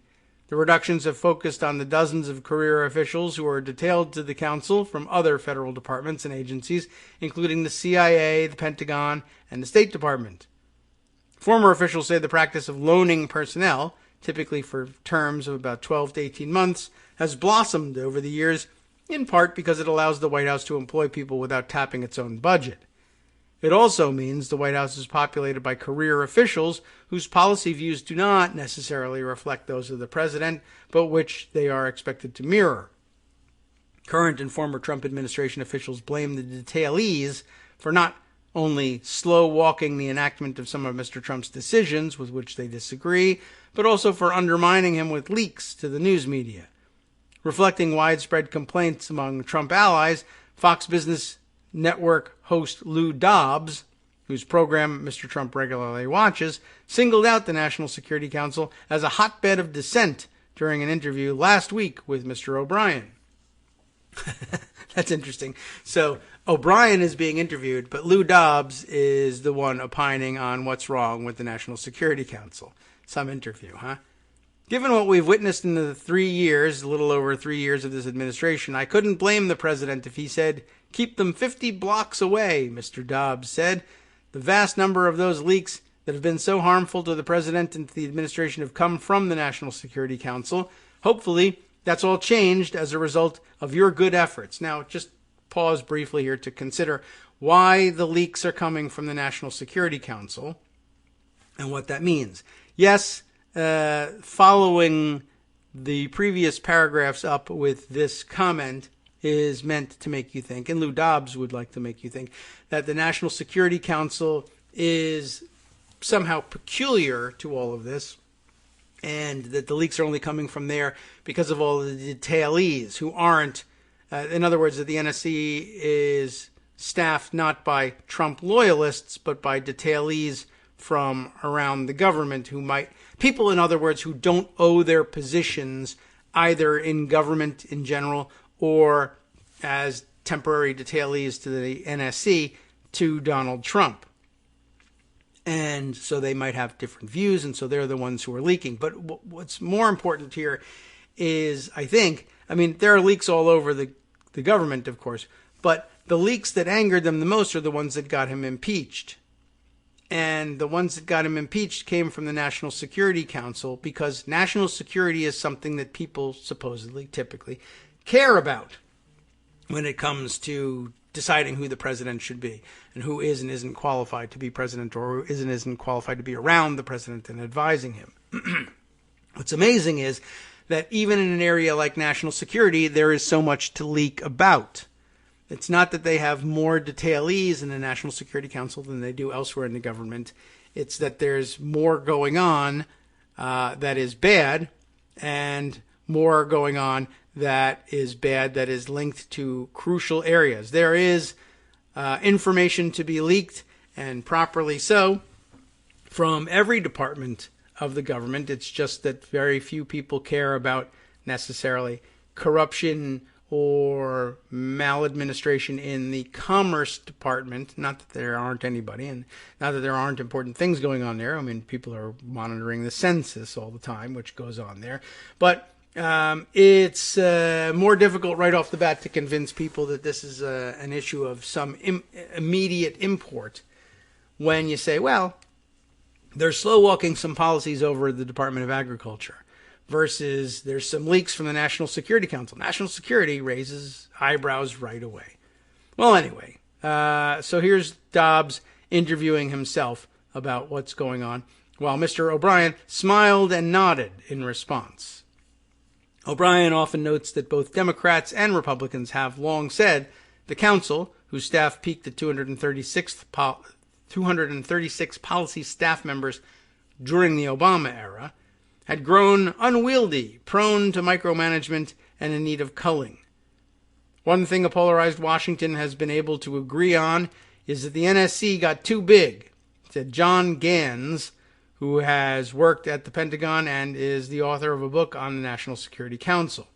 The reductions have focused on the dozens of career officials who are detailed to the council from other federal departments and agencies, including the CIA, the Pentagon, and the State Department. Former officials say the practice of loaning personnel, typically for terms of about 12 to 18 months, has blossomed over the years, in part because it allows the White House to employ people without tapping its own budget. It also means the White House is populated by career officials whose policy views do not necessarily reflect those of the president, but which they are expected to mirror. Current and former Trump administration officials blame the detailees for not only slow-walking the enactment of some of Mr. Trump's decisions with which they disagree, but also for undermining him with leaks to the news media. Reflecting widespread complaints among Trump allies, Fox Business Network host Lou Dobbs, whose program Mr. Trump regularly watches, singled out the National Security Council as a hotbed of dissent during an interview last week with Mr. O'Brien. That's interesting. So O'Brien is being interviewed, but Lou Dobbs is the one opining on what's wrong with the National Security Council. Some interview, huh? Given what we've witnessed in the 3 years, a little over 3 years of this administration, I couldn't blame the president if he said, "Keep them 50 blocks away," Mr. Dobbs said. The vast number of those leaks that have been so harmful to the president and to the administration have come from the National Security Council. Hopefully, that's all changed as a result of your good efforts. Now, just pause briefly here to consider why the leaks are coming from the National Security Council and what that means. Yes, following the previous paragraphs up with this comment is meant to make you think, and Lou Dobbs would like to make you think, that the National Security Council is somehow peculiar to all of this, and that the leaks are only coming from there because of all the detailees who aren't, in other words, that the NSC is staffed not by Trump loyalists, but by detailees from around the government people, in other words, who don't owe their positions either in government in general or as temporary detailees to the NSC to Donald Trump. And so they might have different views, and so they're the ones who are leaking. But what's more important here is, there are leaks all over the government, of course, but the leaks that angered them the most are the ones that got him impeached. And the ones that got him impeached came from the National Security Council, because national security is something that people supposedly, typically, care about when it comes to deciding who the president should be and who is and isn't qualified to be president, or who is and isn't qualified to be around the president and advising him. What's amazing is that even in an area like national security, there is so much to leak about. It's not that they have more detailees in the National Security Council than they do elsewhere in the government. It's that there's more going on that is bad, and more going on that is bad that is linked to crucial areas. There is information to be leaked, and properly so, from every department of the government. It's just that very few people care about necessarily corruption or maladministration in the Commerce Department. Not that there aren't anybody, and not that there aren't important things going on there. People are monitoring the census all the time, which goes on there. But it's more difficult right off the bat to convince people that this is an issue of some immediate import when you say, well, they're slow-walking some policies over the Department of Agriculture, versus there's some leaks from the National Security Council. National security raises eyebrows right away. Well, anyway, so here's Dobbs interviewing himself about what's going on, while Mr. O'Brien smiled and nodded in response. O'Brien often notes that both Democrats and Republicans have long said the council, whose staff peaked at 236 policy staff members during the Obama era, had grown unwieldy, prone to micromanagement, and in need of culling. One thing a polarized Washington has been able to agree on is that the NSC got too big, said John Gans, who has worked at the Pentagon and is the author of a book on the National Security Council.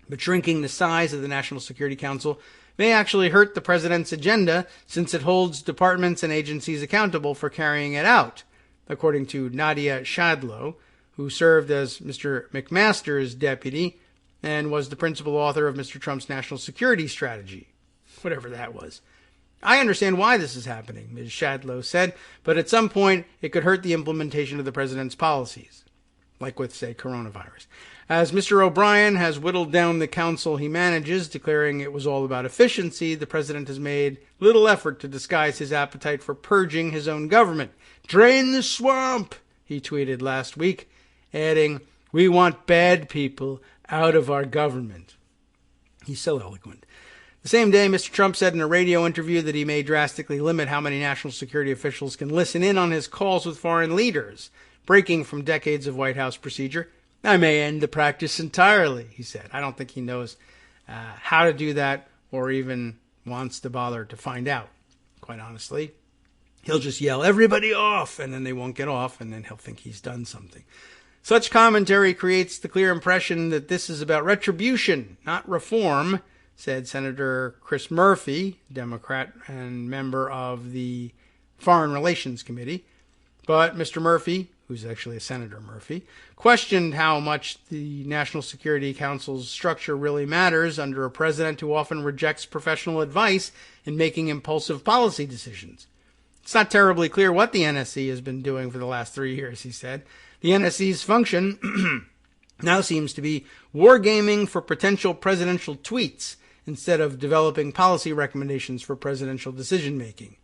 But shrinking the size of the National Security Council may actually hurt the president's agenda, since it holds departments and agencies accountable for carrying it out, according to Nadia Shadlow, who served as Mr. McMaster's deputy and was the principal author of Mr. Trump's national security strategy, whatever that was. I understand why this is happening, Ms. Shadlow said, but at some point it could hurt the implementation of the president's policies, like with, say, coronavirus. As Mr. O'Brien has whittled down the council he manages, declaring it was all about efficiency, the president has made little effort to disguise his appetite for purging his own government. "Drain the swamp," he tweeted last week, adding, "We want bad people out of our government." He's so eloquent. The same day, Mr. Trump said in a radio interview that he may drastically limit how many national security officials can listen in on his calls with foreign leaders, breaking from decades of White House procedure. "I may end the practice entirely," he said. I don't think he knows how to do that, or even wants to bother to find out, quite honestly. He'll just yell, "Everybody off," and then they won't get off, and then he'll think he's done something. Such commentary creates the clear impression that this is about retribution, not reform, said Senator Chris Murphy, Democrat and member of the Foreign Relations Committee. But Mr. Murphy, who's actually a Senator Murphy, questioned how much the National Security Council's structure really matters under a president who often rejects professional advice in making impulsive policy decisions. "It's not terribly clear what the NSC has been doing for the last 3 years," he said. "The NSC's function now seems to be wargaming for potential presidential tweets instead of developing policy recommendations for presidential decision-making.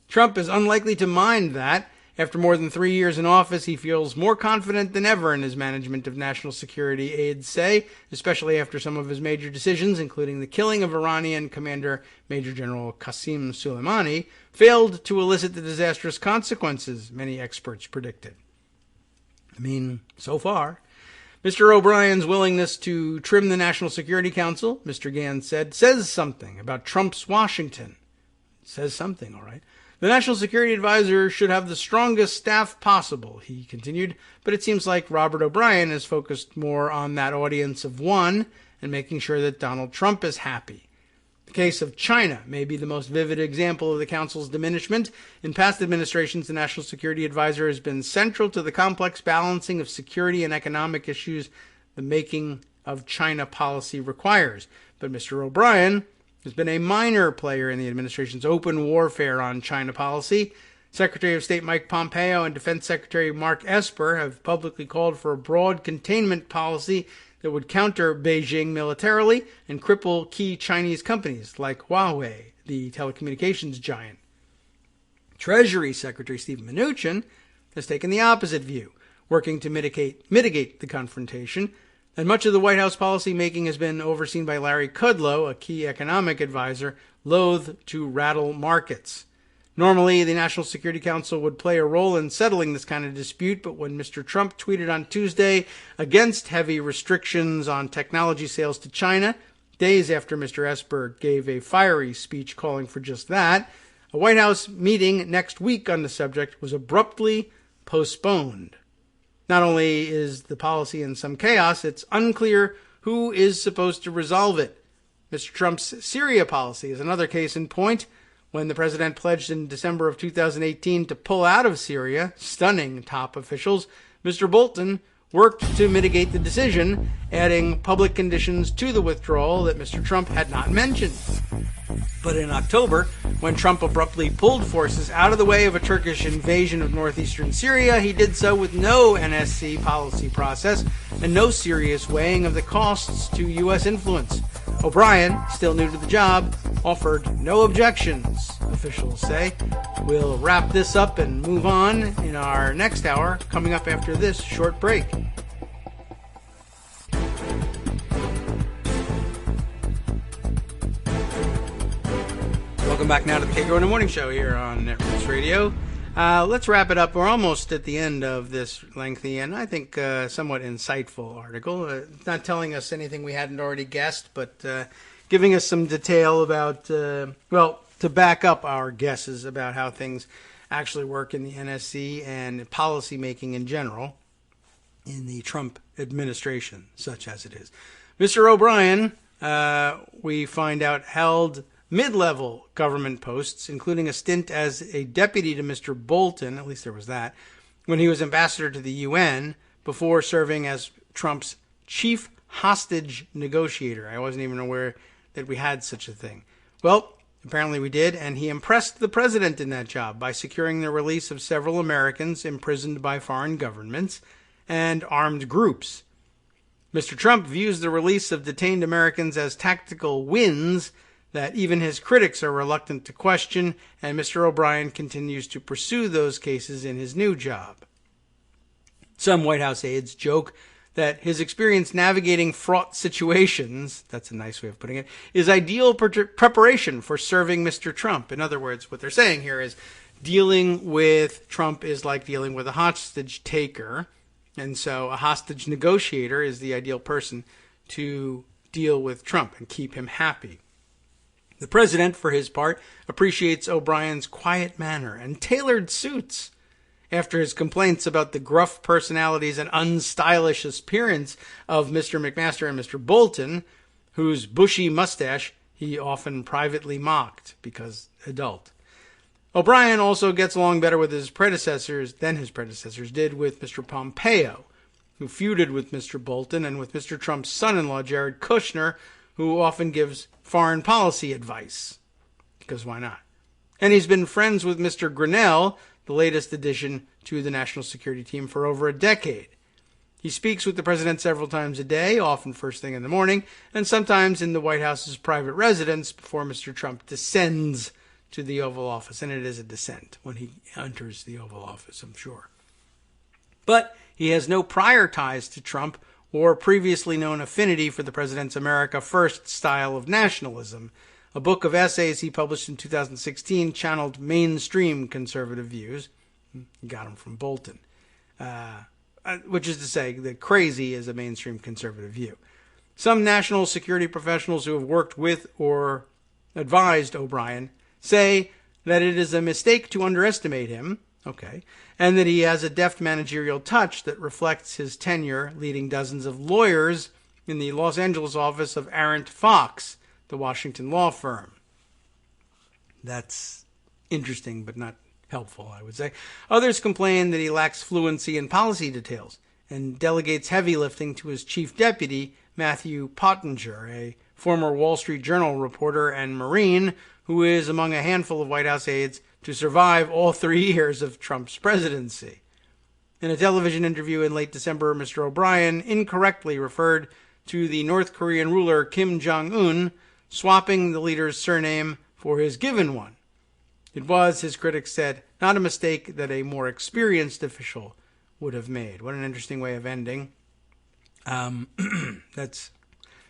Trump is unlikely to mind that, After more than 3 years in office, he feels more confident than ever in his management of national security, aides say, especially after some of his major decisions, including the killing of Iranian Commander Major General Qasem Soleimani, failed to elicit the disastrous consequences many experts predicted. I mean, so far. Mr. O'Brien's willingness to trim the National Security Council, Mr. Gans said, says something about Trump's Washington. It says something, all right. The National Security Advisor should have the strongest staff possible, he continued, but it seems like Robert O'Brien is focused more on that audience of one and making sure that Donald Trump is happy. The case of China may be the most vivid example of the Council's diminishment. In past administrations, the National Security Advisor has been central to the complex balancing of security and economic issues the making of China policy requires. But Mr. O'Brien has been a minor player in the administration's open warfare on China policy. Secretary of State Mike Pompeo and Defense Secretary Mark Esper have publicly called for a broad containment policy that would counter Beijing militarily and cripple key Chinese companies like Huawei, the telecommunications giant. Treasury Secretary Steven Mnuchin has taken the opposite view, working to mitigate the confrontation, and much of the White House policy making has been overseen by Larry Kudlow, a key economic advisor, loath to rattle markets. Normally, the National Security Council would play a role in settling this kind of dispute, but when Mr. Trump tweeted on Tuesday against heavy restrictions on technology sales to China, days after Mr. Esper gave a fiery speech calling for just that, a White House meeting next week on the subject was abruptly postponed. Not only is the policy in some chaos, it's unclear who is supposed to resolve it. Mr. Trump's Syria policy is another case in point. When the president pledged in December of 2018 to pull out of Syria, stunning top officials, Mr. Bolton worked to mitigate the decision, adding public conditions to the withdrawal that Mr. Trump had not mentioned. But in October, when Trump abruptly pulled forces out of the way of a Turkish invasion of northeastern Syria, he did so with no NSC policy process and no serious weighing of the costs to U.S. influence. O'Brien, still new to the job, offered no objections, officials say. We'll wrap this up and move on in our next hour, coming up after this short break. Welcome back now to the Kagro in the Morning Show here on Networks Radio. Let's wrap it up. We're almost at the end of this lengthy and I think somewhat insightful article. It's not telling us anything we hadn't already guessed, but giving us some detail about, to back up our guesses about how things actually work in the NSC and policy making in general in the Trump administration, such as it is. Mr. O'Brien, we find out, held mid-level government posts, including a stint as a deputy to Mr. Bolton, at least there was that, when he was ambassador to the UN, before serving as Trump's chief hostage negotiator. I wasn't even aware that we had such a thing. Well, apparently we did, and he impressed the president in that job by securing the release of several Americans imprisoned by foreign governments and armed groups. Mr. Trump views the release of detained Americans as tactical wins that even his critics are reluctant to question, and Mr. O'Brien continues to pursue those cases in his new job. Some White House aides joke that his experience navigating fraught situations, that's a nice way of putting it, is ideal preparation for serving Mr. Trump. In other words, what they're saying here is dealing with Trump is like dealing with a hostage taker, and so a hostage negotiator is the ideal person to deal with Trump and keep him happy. The president, for his part, appreciates O'Brien's quiet manner and tailored suits. After his complaints about the gruff personalities and unstylish appearance of Mr. McMaster and Mr. Bolton, whose bushy mustache he often privately mocked because adult. O'Brien also gets along better with his predecessors than his predecessors did with Mr. Pompeo, who feuded with Mr. Bolton, and with Mr. Trump's son-in-law, Jared Kushner, who often gives foreign policy advice. Because why not? And he's been friends with Mr. Grinnell, the latest addition to the national security team, for over a decade. He speaks with the president several times a day, often first thing in the morning, and sometimes in the White House's private residence before Mr. Trump descends to the Oval Office, and it is a descent when he enters the Oval Office, I'm sure. But he has no prior ties to Trump or previously known affinity for the president's America First style of nationalism. A book of essays he published in 2016 channeled mainstream conservative views. He got them from Bolton. Which is to say that crazy is a mainstream conservative view. Some national security professionals who have worked with or advised O'Brien say that it is a mistake to underestimate him, and that he has a deft managerial touch that reflects his tenure leading dozens of lawyers in the Los Angeles office of Arent Fox, the Washington law firm. That's interesting, but not helpful, I would say. Others complain that he lacks fluency in policy details and delegates heavy lifting to his chief deputy, Matthew Pottinger, a former Wall Street Journal reporter and Marine who is among a handful of White House aides to survive all 3 years of Trump's presidency. In a television interview in late December, Mr. O'Brien incorrectly referred to the North Korean ruler Kim Jong-un, swapping the leader's surname for his given one. It was, his critics said, not a mistake that a more experienced official would have made. What an interesting way of ending. That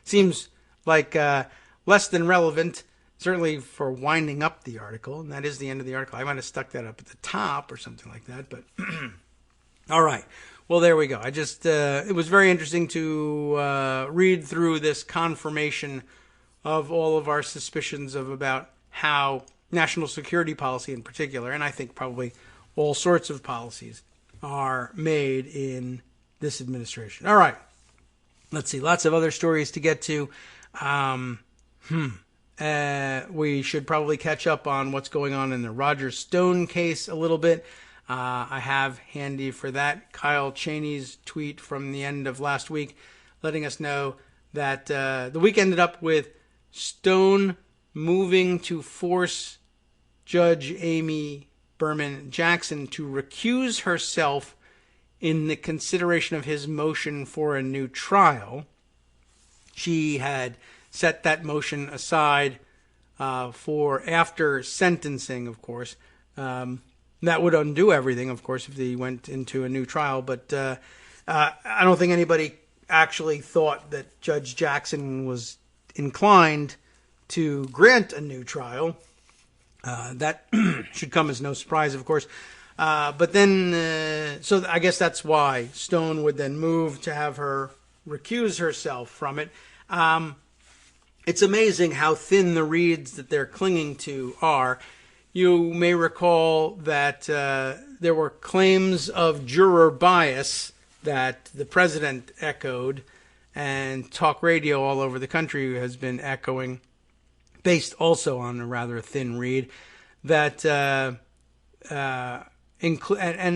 seems like less than relevant, certainly for winding up the article, and that is the end of the article. I might have stuck that up at the top or something like that, but all right. Well, there we go. I just, it was very interesting to read through this confirmation of all of our suspicions about how national security policy in particular, and I think probably all sorts of policies, are made in this administration. All right. Let's see. Lots of other stories to get to. We should probably catch up on what's going on in the Roger Stone case a little bit. I have handy for that Kyle Cheney's tweet from the end of last week letting us know that the week ended up with Stone moving to force Judge Amy Berman Jackson to recuse herself in the consideration of his motion for a new trial. She had set that motion aside for after sentencing, of course. That would undo everything, of course, if they went into a new trial. But I don't think anybody actually thought that Judge Jackson was inclined to grant a new trial. That should come as no surprise, of course. But then, so I guess that's why Stone would then move to have her recuse herself from it. It's amazing how thin the reeds that they're clinging to are. You may recall that there were claims of juror bias that the president echoed, and talk radio all over the country has been echoing, based also on a rather thin reed, that and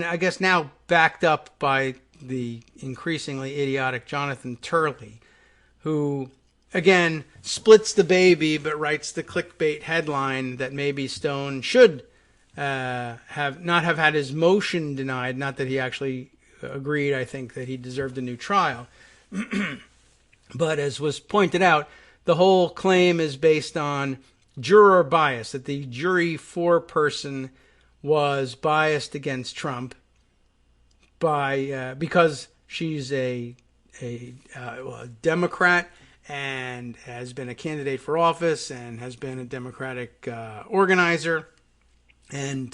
I guess now backed up by the increasingly idiotic Jonathan Turley, who again splits the baby but writes the clickbait headline that maybe Stone should have not have had his motion denied. Not that he actually agreed, I think, that he deserved a new trial. But as was pointed out, the whole claim is based on juror bias, that the jury foreperson was biased against Trump because she's a Democrat and has been a candidate for office and has been a Democratic organizer and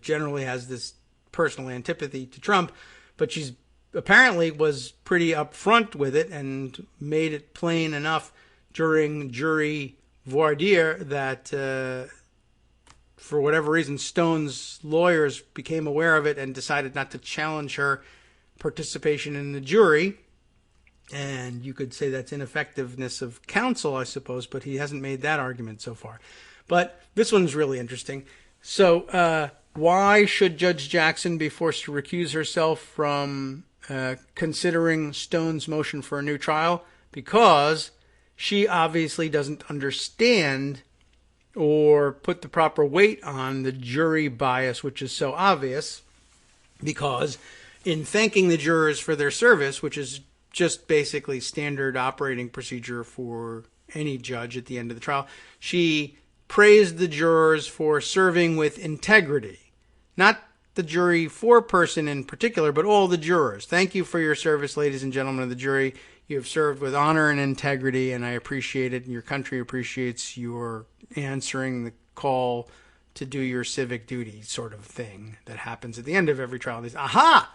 generally has this personal antipathy to Trump. But she's apparently was pretty upfront with it and made it plain enough during jury voir dire that for whatever reason, Stone's lawyers became aware of it and decided not to challenge her participation in the jury. And you could say that's ineffectiveness of counsel, I suppose, but he hasn't made that argument so far. But this one's really interesting. So why should Judge Jackson be forced to recuse herself from considering Stone's motion for a new trial? Because she obviously doesn't understand or put the proper weight on the jury bias, which is so obvious, because in thanking the jurors for their service, which is just basically standard operating procedure for any judge at the end of the trial, she praised the jurors for serving with integrity. Not the jury foreperson in particular, but all the jurors. Thank you for your service, ladies and gentlemen of the jury. You have served with honor and integrity, and I appreciate it, and your country appreciates your answering the call to do your civic duty, sort of thing that happens at the end of every trial. Aha!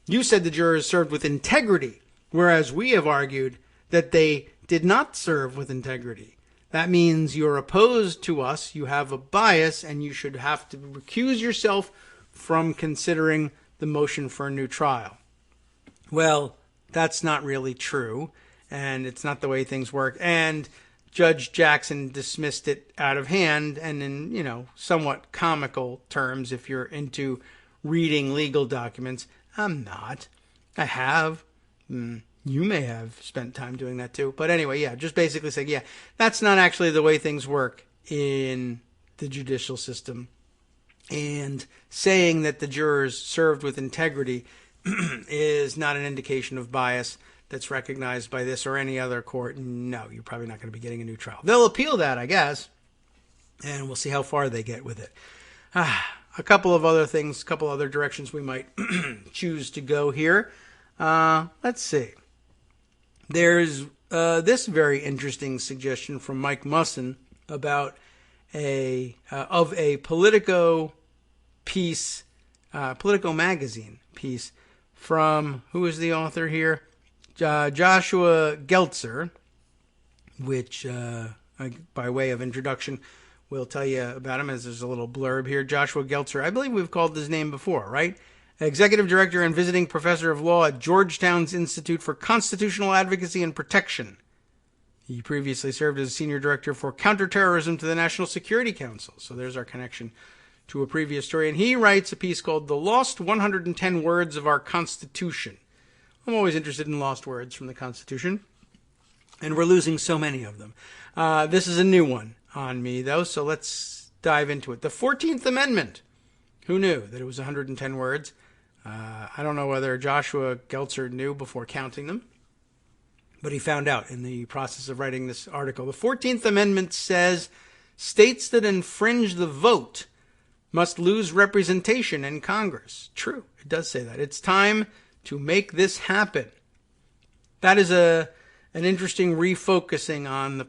You said the jurors served with integrity, whereas we have argued that they did not serve with integrity. That means you're opposed to us, you have a bias, and you should have to recuse yourself from considering the motion for a new trial. Well, that's not really true, and it's not the way things work. And Judge Jackson dismissed it out of hand, and in, somewhat comical terms, if you're into reading legal documents. I'm not. I have. You may have spent time doing that too. But anyway, just basically saying, that's not actually the way things work in the judicial system. And saying that the jurors served with integrity is not an indication of bias that's recognized by this or any other court. No, you're probably not going to be getting a new trial. They'll appeal that, I guess, and we'll see how far they get with it. A couple of other things, a couple other directions we might choose to go here. Let's see. There's this very interesting suggestion from Mike Musson about a Politico piece, Politico magazine piece from, who is the author here? Joshua Geltzer, which, by way of introduction, we'll tell you about him as there's a little blurb here. Joshua Geltzer, I believe we've called his name before, right? Executive Director and Visiting Professor of Law at Georgetown's Institute for Constitutional Advocacy and Protection. He previously served as Senior Director for Counterterrorism to the National Security Council. So there's our connection to a previous story. And he writes a piece called The Lost 110 Words of Our Constitution. I'm always interested in lost words from the Constitution, and we're losing so many of them. This is a new one on me, though, so let's dive into it. The 14th Amendment. Who knew that it was 110 words? I don't know whether Joshua Geltzer knew before counting them, but he found out in the process of writing this article. The 14th Amendment says states that infringe the vote must lose representation in Congress. True, it does say that. It's time to make this happen. That is an interesting refocusing on the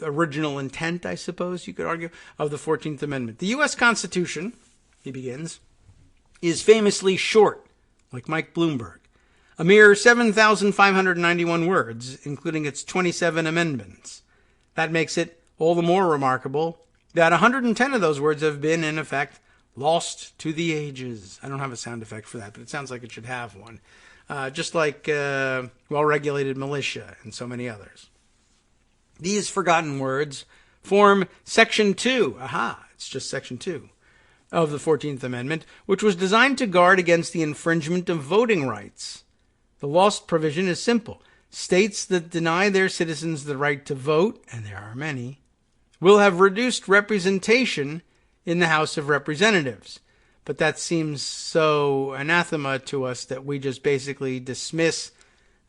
original intent, I suppose you could argue, of the 14th Amendment. The U.S. Constitution, he begins, is famously short, like Mike Bloomberg. A mere 7,591 words, including its 27 amendments. That makes it all the more remarkable that 110 of those words have been, in effect, lost to the ages. I don't have a sound effect for that, but it sounds like it should have one. Just like well-regulated militia and so many others. These forgotten words form Section 2. Aha, it's just Section 2 of the 14th Amendment, which was designed to guard against the infringement of voting rights. The lost provision is simple. States that deny their citizens the right to vote, and there are many, will have reduced representation in the House of Representatives. But that seems so anathema to us that we just basically dismiss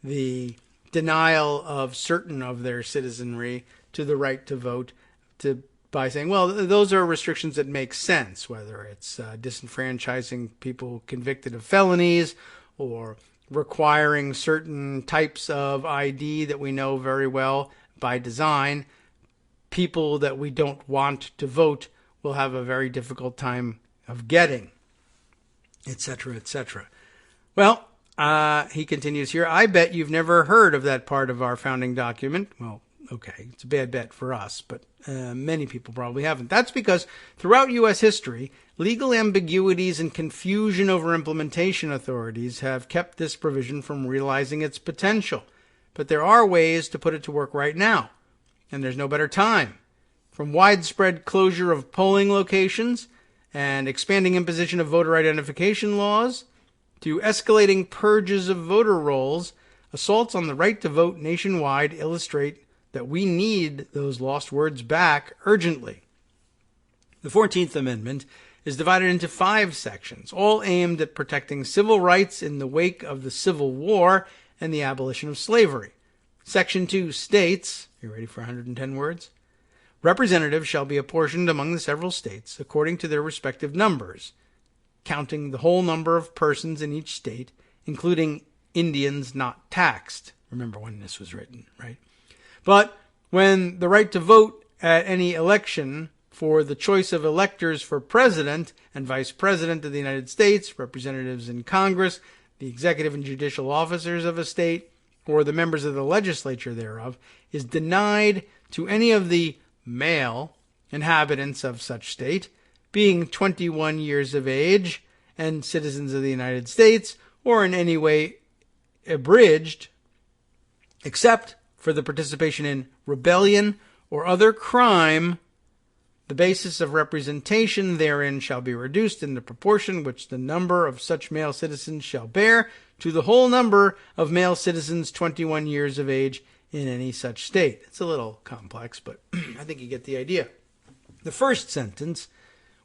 the denial of certain of their citizenry to the right to vote by saying, well, those are restrictions that make sense, whether it's disenfranchising people convicted of felonies or requiring certain types of ID that we know very well by design. People that we don't want to vote will have a very difficult time of getting, etc., etc. Well, he continues here, I bet you've never heard of that part of our founding document. Well, okay, it's a bad bet for us, but many people probably haven't. That's because throughout U.S. history, legal ambiguities and confusion over implementation authorities have kept this provision from realizing its potential. But there are ways to put it to work right now, and there's no better time. From widespread closure of polling locations and expanding imposition of voter identification laws to escalating purges of voter rolls, assaults on the right to vote nationwide illustrate that we need those lost words back urgently. The 14th Amendment is divided into 5 sections, all aimed at protecting civil rights in the wake of the Civil War and the abolition of slavery. Section 2 states, you ready for 110 words? representatives shall be apportioned among the several states according to their respective numbers, counting the whole number of persons in each state, including Indians not taxed. Remember when this was written, right? But when the right to vote at any election for the choice of electors for president and vice president of the United States, representatives in Congress, the executive and judicial officers of a state, or the members of the legislature thereof, is denied to any of the male inhabitants of such state, being 21 years of age and citizens of the United States, or in any way abridged, except for the participation in rebellion or other crime, the basis of representation therein shall be reduced in the proportion which the number of such male citizens shall bear to the whole number of male citizens 21 years of age in any such state. It's a little complex, but I think you get the idea. The first sentence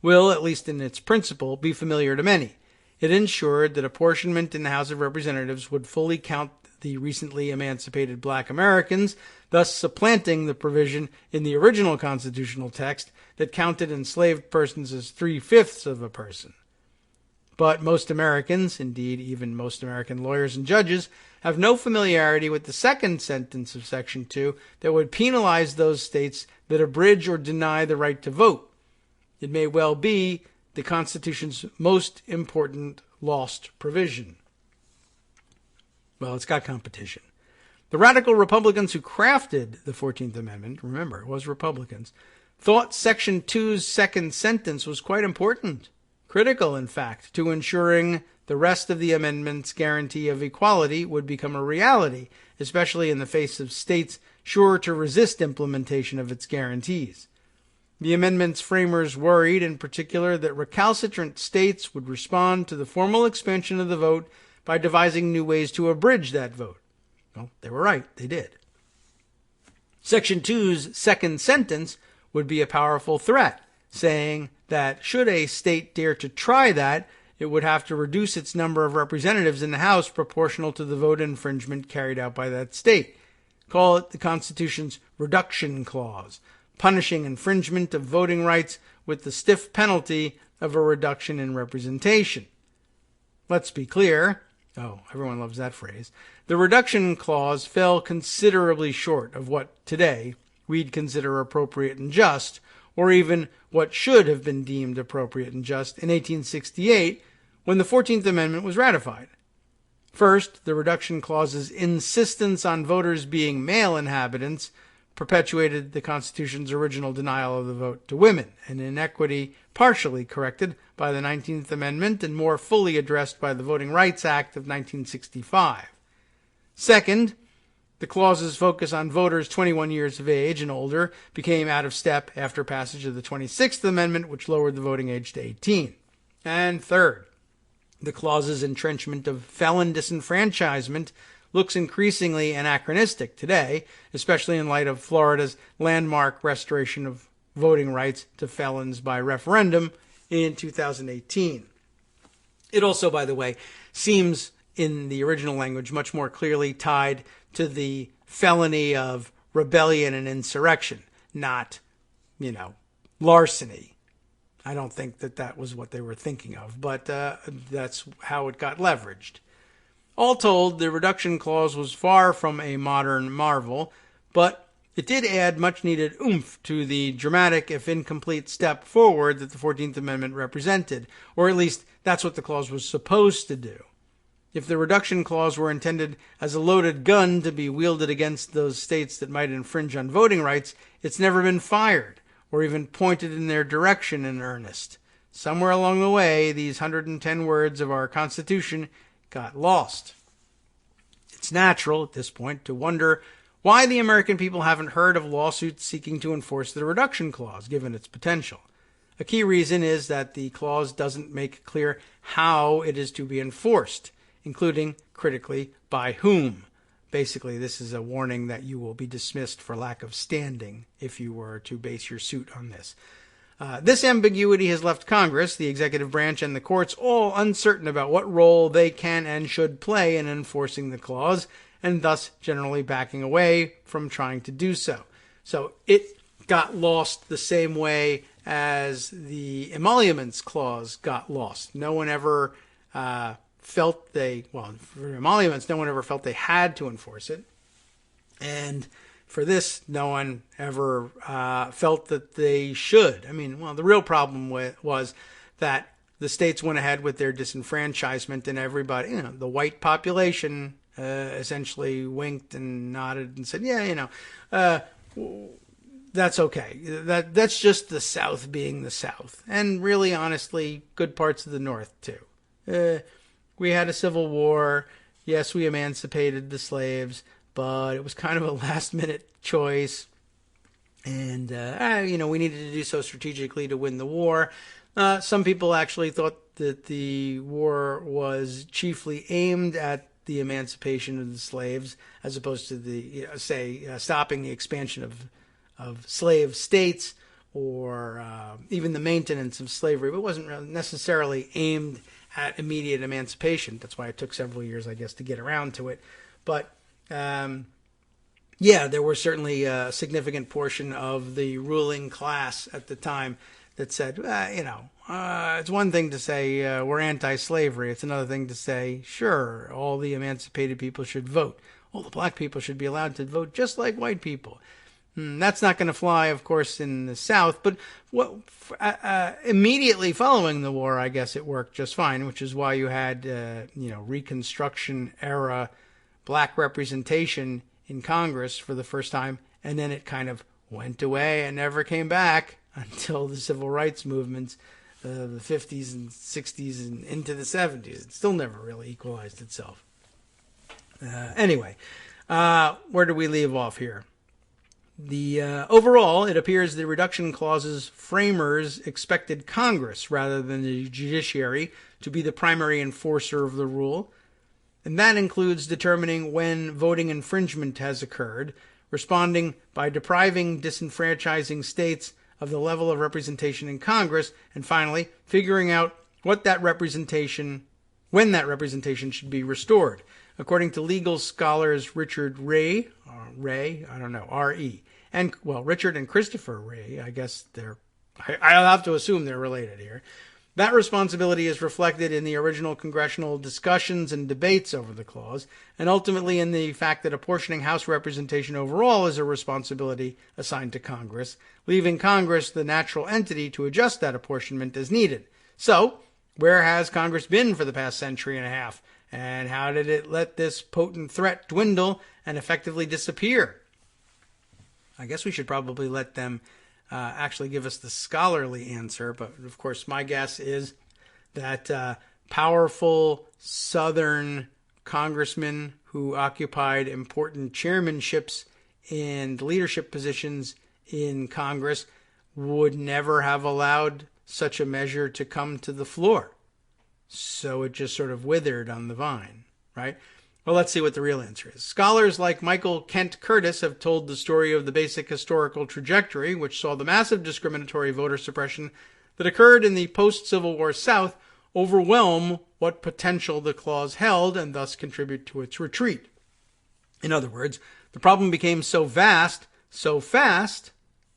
will, at least in its principle, be familiar to many. It ensured that apportionment in the House of Representatives would fully count the recently emancipated black Americans, thus supplanting the provision in the original constitutional text that counted enslaved persons as 3/5 of a person. But most Americans, indeed even most American lawyers and judges, have no familiarity with the second sentence of Section 2 that would penalize those states that abridge or deny the right to vote. It may well be the Constitution's most important lost provision. Well, it's got competition. The radical Republicans who crafted the 14th Amendment, remember, it was Republicans, thought Section 2's second sentence was quite important, critical, in fact, to ensuring the rest of the amendment's guarantee of equality would become a reality, especially in the face of states sure to resist implementation of its guarantees. The amendment's framers worried, in particular, that recalcitrant states would respond to the formal expansion of the vote by devising new ways to abridge that vote. Well, they were right. They did. Section 2's second sentence would be a powerful threat, saying that should a state dare to try that, it would have to reduce its number of representatives in the House proportional to the vote infringement carried out by that state. Call it the Constitution's reduction clause, punishing infringement of voting rights with the stiff penalty of a reduction in representation. Let's be clear. Oh, everyone loves that phrase. The reduction clause fell considerably short of what today we'd consider appropriate and just, or even what should have been deemed appropriate and just in 1868 when the 14th Amendment was ratified. First, the reduction clause's insistence on voters being male inhabitants perpetuated the Constitution's original denial of the vote to women, an inequity partially corrected by the 19th Amendment and more fully addressed by the Voting Rights Act of 1965. Second, the clause's focus on voters 21 years of age and older became out of step after passage of the 26th Amendment, which lowered the voting age to 18. And third, the clause's entrenchment of felon disenfranchisement looks increasingly anachronistic today, especially in light of Florida's landmark restoration of voting rights to felons by referendum in 2018. It also, by the way, seems in the original language much more clearly tied to the felony of rebellion and insurrection, not, larceny. I don't think that was what they were thinking of, but that's how it got leveraged. All told, the reduction clause was far from a modern marvel, but it did add much-needed oomph to the dramatic, if incomplete, step forward that the 14th Amendment represented, or at least that's what the clause was supposed to do. If the reduction clause were intended as a loaded gun to be wielded against those states that might infringe on voting rights, it's never been fired, or even pointed in their direction in earnest. Somewhere along the way, these 110 words of our Constitution got lost. It's natural at this point to wonder why the American people haven't heard of lawsuits seeking to enforce the reduction clause, given its potential. A key reason is that the clause doesn't make clear how it is to be enforced, including, critically, by whom. Basically, this is a warning that you will be dismissed for lack of standing if you were to base your suit on this. This ambiguity has left Congress, the executive branch, and the courts all uncertain about what role they can and should play in enforcing the clause, and thus generally backing away from trying to do so. So it got lost the same way as the emoluments clause got lost. No one ever felt for emoluments, no one ever felt they had to enforce it. And for this, no one ever felt that they should. I mean, the real problem was that the states went ahead with their disenfranchisement, and everybody, the white population essentially winked and nodded and said, that's okay. That's just the South being the South. And really, honestly, good parts of the North, too. We had a civil war. Yes, we emancipated the slaves, but it was kind of a last-minute choice. And, we needed to do so strategically to win the war. Some people actually thought that the war was chiefly aimed at the emancipation of the slaves, as opposed to stopping the expansion of slave states or even the maintenance of slavery. But it wasn't really necessarily aimed at immediate emancipation. That's why it took several years, I guess, to get around to it. But there was certainly a significant portion of the ruling class at the time that said, it's one thing to say we're anti-slavery. It's another thing to say, sure, all the emancipated people should vote. All the black people should be allowed to vote just like white people. That's not going to fly, of course, in the South. But immediately following the war, I guess it worked just fine, which is why you had, Reconstruction era black representation in Congress for the first time. And then it kind of went away and never came back until the civil rights movements, the 50s and 60s and into the 70s. It still never really equalized itself. Anyway, where do we leave off here? Overall, it appears the reduction clause's framers expected Congress, rather than the judiciary, to be the primary enforcer of the rule. And that includes determining when voting infringement has occurred, responding by depriving disenfranchising states of the level of representation in Congress, and finally, figuring out when that representation should be restored. According to legal scholars Richard Ray, R-E, and, Richard and Christopher Ray, I guess I'll have to assume they're related here. That responsibility is reflected in the original congressional discussions and debates over the clause, and ultimately in the fact that apportioning House representation overall is a responsibility assigned to Congress, leaving Congress the natural entity to adjust that apportionment as needed. So, where has Congress been for the past century and a half? And how did it let this potent threat dwindle and effectively disappear? I guess we should probably let them actually give us the scholarly answer. But, of course, my guess is that powerful Southern congressmen who occupied important chairmanships and leadership positions in Congress would never have allowed such a measure to come to the floor. So it just sort of withered on the vine, right? Well, let's see what the real answer is. Scholars like Michael Kent Curtis have told the story of the basic historical trajectory, which saw the massive discriminatory voter suppression that occurred in the post-Civil War South overwhelm what potential the clause held and thus contribute to its retreat. In other words, the problem became so vast, so fast,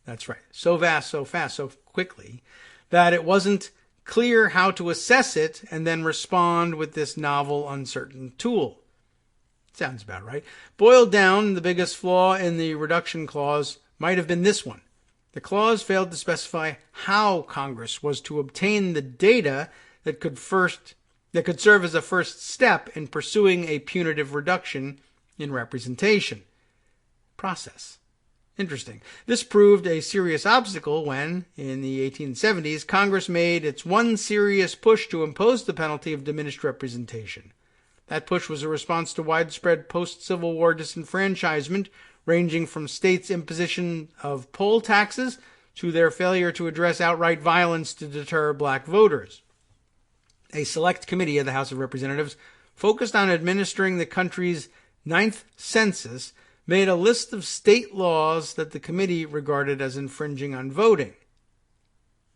that's right, so vast, so fast, so quickly, that it wasn't clear how to assess it and then respond with this novel, uncertain tool. Sounds about right. Boiled down, the biggest flaw in the reduction clause might have been this one. The clause failed to specify how Congress was to obtain the data that could serve as a first step in pursuing a punitive reduction in representation process. Interesting. This proved a serious obstacle when, in the 1870s, Congress made its one serious push to impose the penalty of diminished representation. That push was a response to widespread post-Civil War disenfranchisement, ranging from states' imposition of poll taxes to their failure to address outright violence to deter black voters. A select committee of the House of Representatives, focused on administering the country's 9th census, made a list of state laws that the committee regarded as infringing on voting.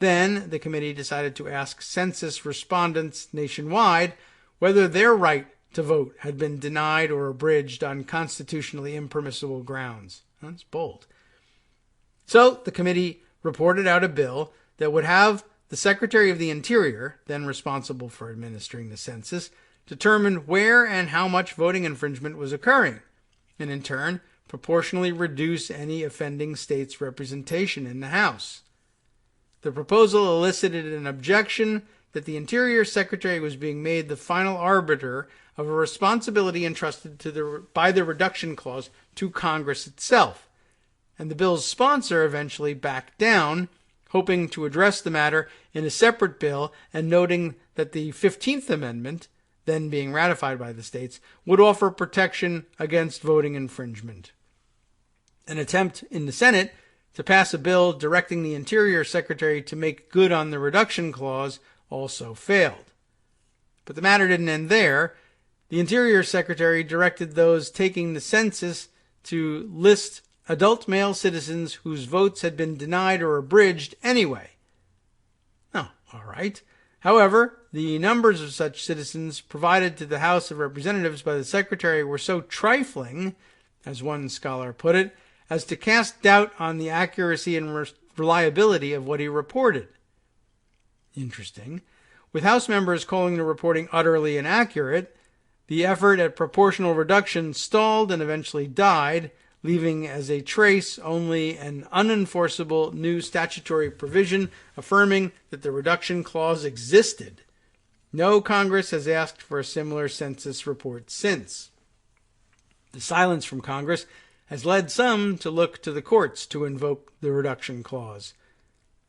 Then the committee decided to ask census respondents nationwide whether their right to vote had been denied or abridged on constitutionally impermissible grounds. That's bold. So the committee reported out a bill that would have the Secretary of the Interior, then responsible for administering the census, determine where and how much voting infringement was occurring, and in turn proportionally reduce any offending state's representation in the House. The proposal elicited an objection that the Interior Secretary was being made the final arbiter of a responsibility entrusted by the reduction clause to Congress itself, and the bill's sponsor eventually backed down, hoping to address the matter in a separate bill and noting that the 15th Amendment, then being ratified by the states, would offer protection against voting infringement. An attempt in the Senate to pass a bill directing the Interior Secretary to make good on the reduction clause also failed. But the matter didn't end there. The Interior Secretary directed those taking the census to list adult male citizens whose votes had been denied or abridged anyway. Oh, all right. However, the numbers of such citizens provided to the House of Representatives by the Secretary were so trifling, as one scholar put it, as to cast doubt on the accuracy and reliability of what he reported. Interesting. With House members calling the reporting utterly inaccurate, the effort at proportional reduction stalled and eventually died, leaving as a trace only an unenforceable new statutory provision affirming that the reduction clause existed. No Congress has asked for a similar census report since. The silence from Congress has led some to look to the courts to invoke the reduction clause.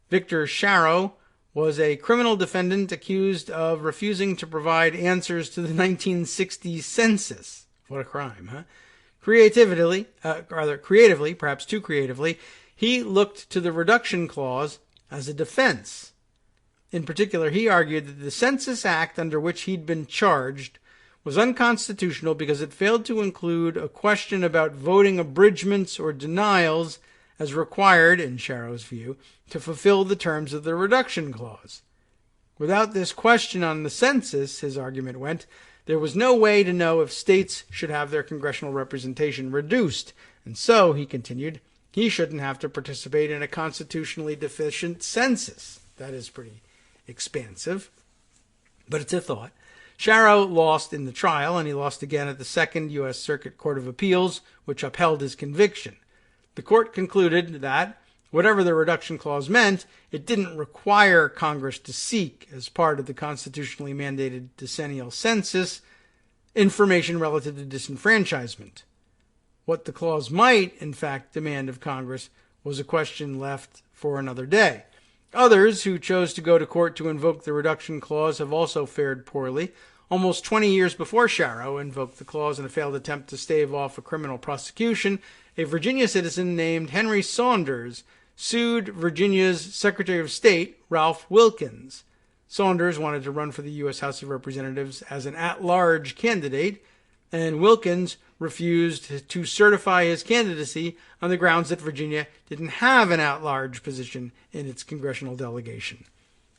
Victor Sharrow was a criminal defendant accused of refusing to provide answers to the 1960 census. What a crime, huh? Creatively, perhaps too creatively, he looked to the reduction clause as a defense. In particular, he argued that the Census Act under which he'd been charged was unconstitutional because it failed to include a question about voting abridgments or denials as required, in Sharrow's view, to fulfill the terms of the reduction clause. Without this question on the census, his argument went, there was no way to know if states should have their congressional representation reduced, and so, he continued, he shouldn't have to participate in a constitutionally deficient census. That is pretty expansive, but it's a thought. Sharrow lost in the trial, and he lost again at the Second U.S. Circuit Court of Appeals, which upheld his conviction. The court concluded that, whatever the reduction clause meant, it didn't require Congress to seek, as part of the constitutionally mandated decennial census, information relative to disenfranchisement. What the clause might, in fact, demand of Congress was a question left for another day. Others who chose to go to court to invoke the reduction clause have also fared poorly. Almost 20 years before Sharrow invoked the clause in a failed attempt to stave off a criminal prosecution, a Virginia citizen named Henry Saunders sued Virginia's Secretary of State, Ralph Wilkins. Saunders wanted to run for the U.S. House of Representatives as an at-large candidate, and Wilkins refused to certify his candidacy on the grounds that Virginia didn't have an at-large position in its congressional delegation.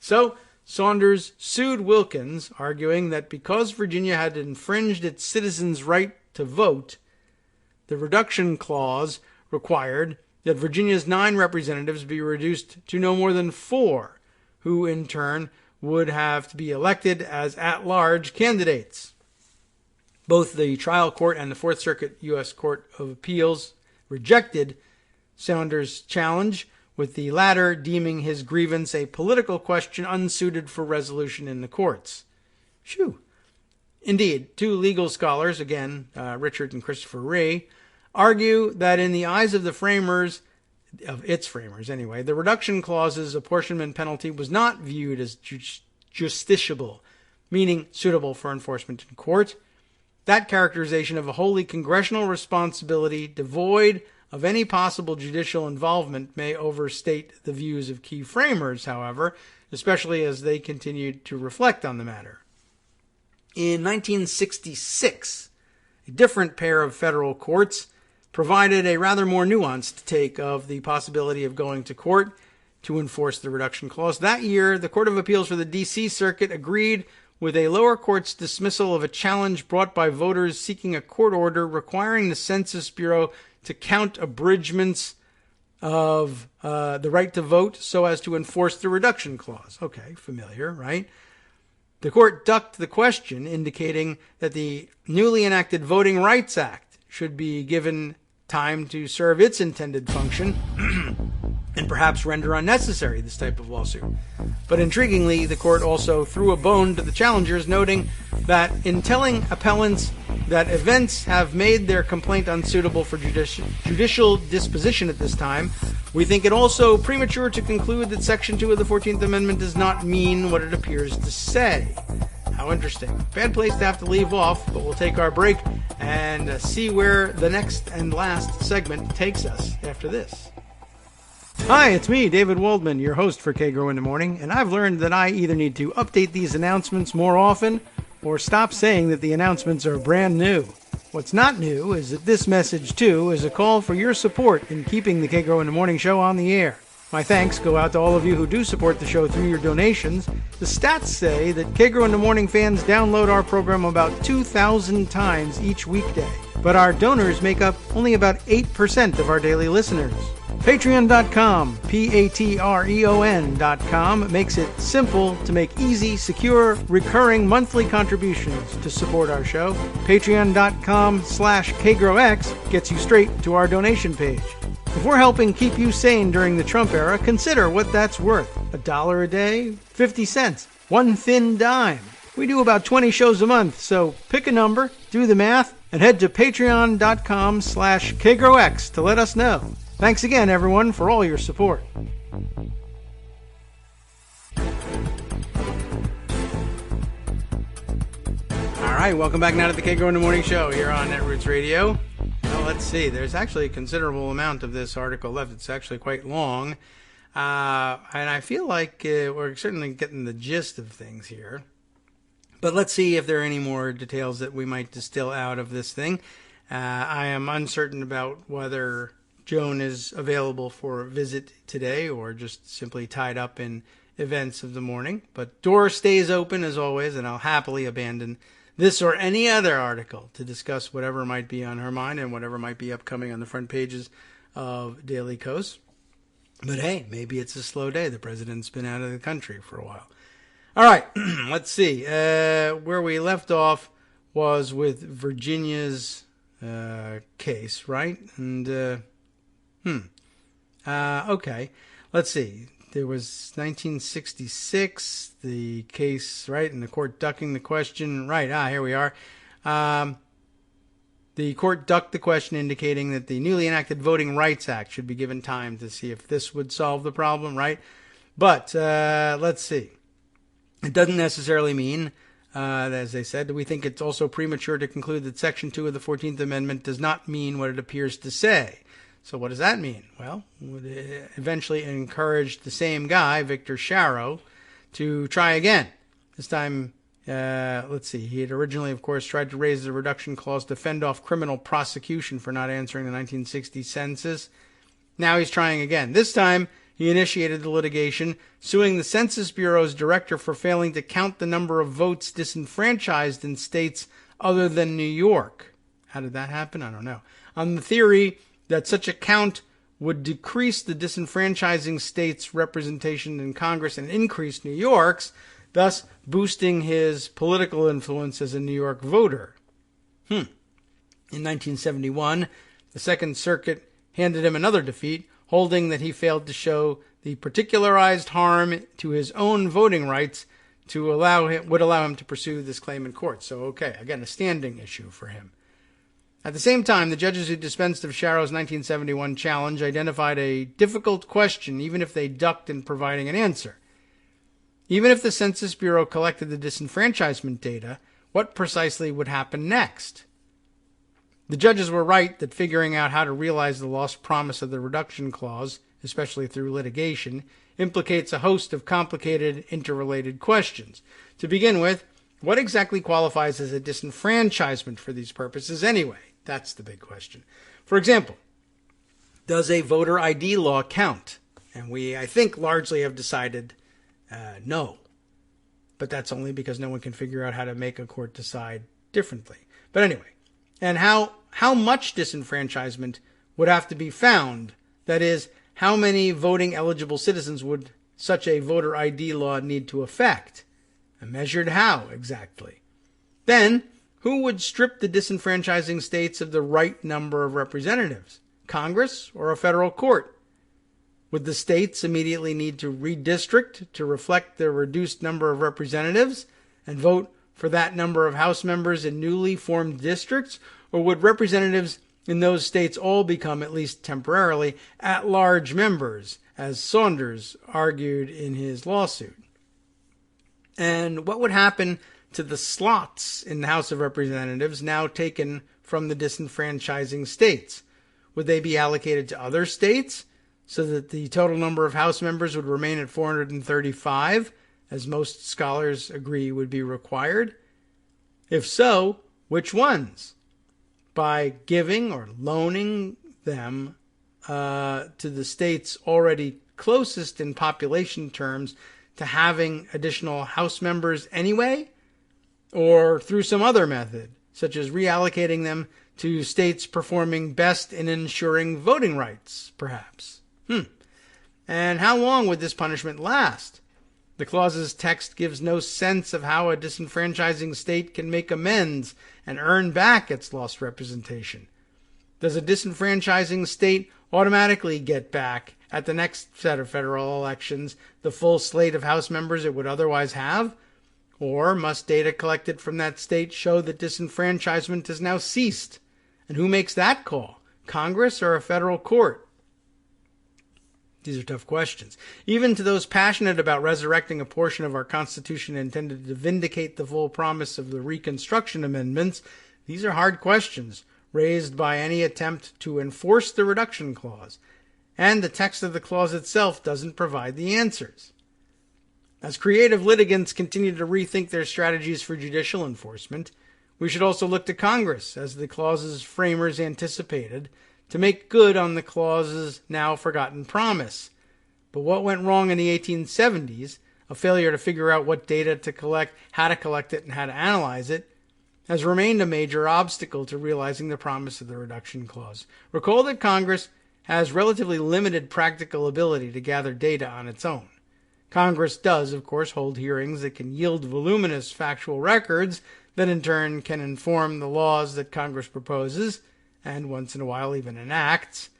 So, Saunders sued Wilkins, arguing that because Virginia had infringed its citizens' right to vote, the reduction clause required that Virginia's 9 representatives be reduced to no more than 4, who in turn would have to be elected as at-large candidates. Both the trial court and the Fourth Circuit U.S. Court of Appeals rejected Saunders' challenge, with the latter deeming his grievance a political question unsuited for resolution in the courts. Phew. Indeed, 2 legal scholars, again, Richard and Christopher Rhee, argue that in the eyes of the framers, of its framers anyway, the reduction clause's apportionment penalty was not viewed as justiciable, meaning suitable for enforcement in court. That characterization of a wholly congressional responsibility devoid of any possible judicial involvement may overstate the views of key framers, however, especially as they continued to reflect on the matter. In 1966, a different pair of federal courts provided a rather more nuanced take of the possibility of going to court to enforce the reduction clause. That year, the Court of Appeals for the D.C. Circuit agreed with a lower court's dismissal of a challenge brought by voters seeking a court order requiring the Census Bureau to count abridgments of the right to vote so as to enforce the reduction clause. Okay, familiar, right? The court ducked the question, indicating that the newly enacted Voting Rights Act should be given time to serve its intended function and perhaps render unnecessary this type of lawsuit. But intriguingly, the court also threw a bone to the challengers, noting that in telling appellants that events have made their complaint unsuitable for judicial disposition at this time, we think it also premature to conclude that Section 2 of the 14th Amendment does not mean what it appears to say. How interesting. Bad place to have to leave off, but we'll take our break and see where the next and last segment takes us after this. Hi, it's me, David Waldman, your host for Kagro in the Morning, and I've learned that I either need to update these announcements more often or stop saying that the announcements are brand new. What's not new is that this message, too, is a call for your support in keeping the Kagro in the Morning show on the air. My thanks go out to all of you who do support the show through your donations. The stats say that Kagro in the Morning fans download our program about 2,000 times each weekday, but our donors make up only about 8% of our daily listeners. Patreon.com, Patreon.com, makes it simple to make easy, secure, recurring monthly contributions to support our show. Patreon.com/KagroX gets you straight to our donation page. If we're helping keep you sane during the Trump era, consider what that's worth. $1 a day? 50 cents? One thin dime? We do about 20 shows a month, so pick a number, do the math, and head to Patreon.com/KagroX to let us know. Thanks again, everyone, for all your support. All right, welcome back now to the Kagro in the Morning show here on Netroots Radio. Well, let's see. There's actually a considerable amount of this article left. It's actually quite long. And I feel like we're certainly getting the gist of things here. But let's see if there are any more details that we might distill out of this thing. I am uncertain about whether Joan is available for a visit today or just simply tied up in events of the morning. But door stays open as always, and I'll happily abandon this or any other article to discuss whatever might be on her mind and whatever might be upcoming on the front pages of Daily Kos. But hey, maybe it's a slow day. The president's been out of the country for a while. All right, let's see. Where we left off was with Virginia's case, right? And okay, let's see. There was 1966, the case, right, and the court ducking the question. Right, here we are. The court ducked the question, indicating that the newly enacted Voting Rights Act should be given time to see if this would solve the problem, right? But let's see. It doesn't necessarily mean, as they said, we think it's also premature to conclude that Section 2 of the 14th Amendment does not mean what it appears to say. So what does that mean? Well, it eventually encouraged the same guy, Victor Sharrow, to try again. This time, let's see, he had originally, of course, tried to raise the reduction clause to fend off criminal prosecution for not answering the 1960 census. Now he's trying again. This time, he initiated the litigation, suing the Census Bureau's director for failing to count the number of votes disenfranchised in states other than New York. How did that happen? I don't know. On the theory that such a count would decrease the disenfranchising states' representation in Congress and increase New York's, thus boosting his political influence as a New York voter. In 1971, the Second Circuit handed him another defeat, holding that he failed to show the particularized harm to his own voting rights would allow him to pursue this claim in court. So, okay, again, a standing issue for him. At the same time, the judges who dispensed of Sharrow's 1971 challenge identified a difficult question, even if they ducked in providing an answer. Even if the Census Bureau collected the disenfranchisement data, what precisely would happen next? The judges were right that figuring out how to realize the lost promise of the reduction clause, especially through litigation, implicates a host of complicated, interrelated questions. To begin with, what exactly qualifies as a disenfranchisement for these purposes anyway? That's the big question. For example, does a voter ID law count? And we, I think, largely have decided no. But that's only because no one can figure out how to make a court decide differently. But anyway, and how much disenfranchisement would have to be found? That is, how many voting eligible citizens would such a voter ID law need to affect? And measured how exactly? Then, who would strip the disenfranchising states of the right number of representatives? Congress or a federal court? Would the states immediately need to redistrict to reflect the reduced number of representatives and vote for that number of House members in newly formed districts? Or would representatives in those states all become, at least temporarily, at-large members, as Saunders argued in his lawsuit? And what would happen to the slots in the House of Representatives now taken from the disenfranchising states? Would they be allocated to other states so that the total number of House members would remain at 435, as most scholars agree would be required? If so, which ones? By giving or loaning them to the states already closest in population terms to having additional House members anyway? Or through some other method, such as reallocating them to states performing best in ensuring voting rights, perhaps? And how long would this punishment last? The clause's text gives no sense of how a disenfranchising state can make amends and earn back its lost representation. Does a disenfranchising state automatically get back, at the next set of federal elections, the full slate of House members it would otherwise have? Or must data collected from that state show that disenfranchisement has now ceased? And who makes that call? Congress or a federal court? These are tough questions. Even to those passionate about resurrecting a portion of our Constitution intended to vindicate the full promise of the Reconstruction Amendments, these are hard questions raised by any attempt to enforce the reduction clause. And the text of the clause itself doesn't provide the answers. As creative litigants continue to rethink their strategies for judicial enforcement, we should also look to Congress, as the clause's framers anticipated, to make good on the clause's now forgotten promise. But what went wrong in the 1870s, a failure to figure out what data to collect, how to collect it, and how to analyze it, has remained a major obstacle to realizing the promise of the reduction clause. Recall that Congress has relatively limited practical ability to gather data on its own. Congress does, of course, hold hearings that can yield voluminous factual records that in turn can inform the laws that Congress proposes, and once in a while even enacts,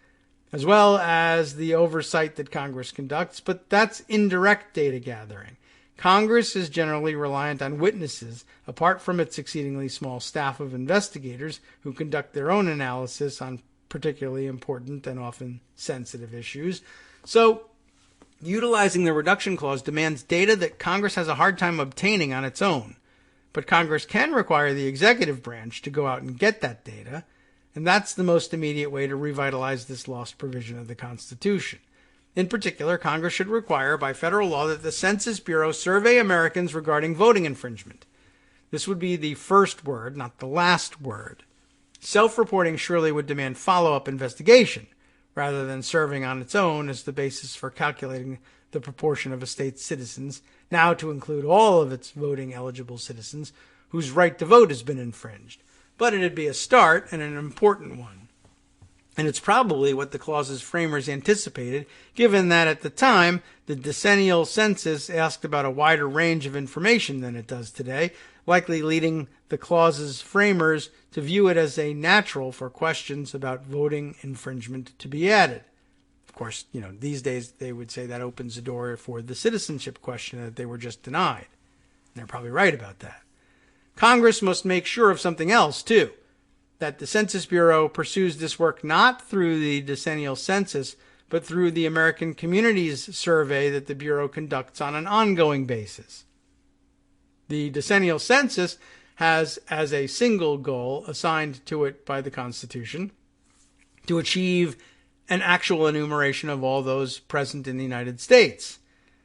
as well as the oversight that Congress conducts, but that's indirect data gathering. Congress is generally reliant on witnesses, apart from its exceedingly small staff of investigators who conduct their own analysis on particularly important and often sensitive issues. So, utilizing the reduction clause demands data that Congress has a hard time obtaining on its own. But Congress can require the executive branch to go out and get that data, and that's the most immediate way to revitalize this lost provision of the Constitution. In particular, Congress should require by federal law that the Census Bureau survey Americans regarding voting infringement. This would be the first word, not the last word. Self-reporting surely would demand follow-up investigation, rather than serving on its own as the basis for calculating the proportion of a state's citizens, now to include all of its voting-eligible citizens, whose right to vote has been infringed. But it'd be a start, and an important one. And it's probably what the clause's framers anticipated, given that at the time, the decennial census asked about a wider range of information than it does today, likely leading the clause's framers to view it as a natural for questions about voting infringement to be added. Of course, these days they would say that opens the door for the citizenship question that they were just denied. And they're probably right about that. Congress must make sure of something else, too. That the Census Bureau pursues this work not through the decennial census, but through the American Communities Survey that the Bureau conducts on an ongoing basis. The decennial census has as a single goal assigned to it by the Constitution to achieve an actual enumeration of all those present in the United States.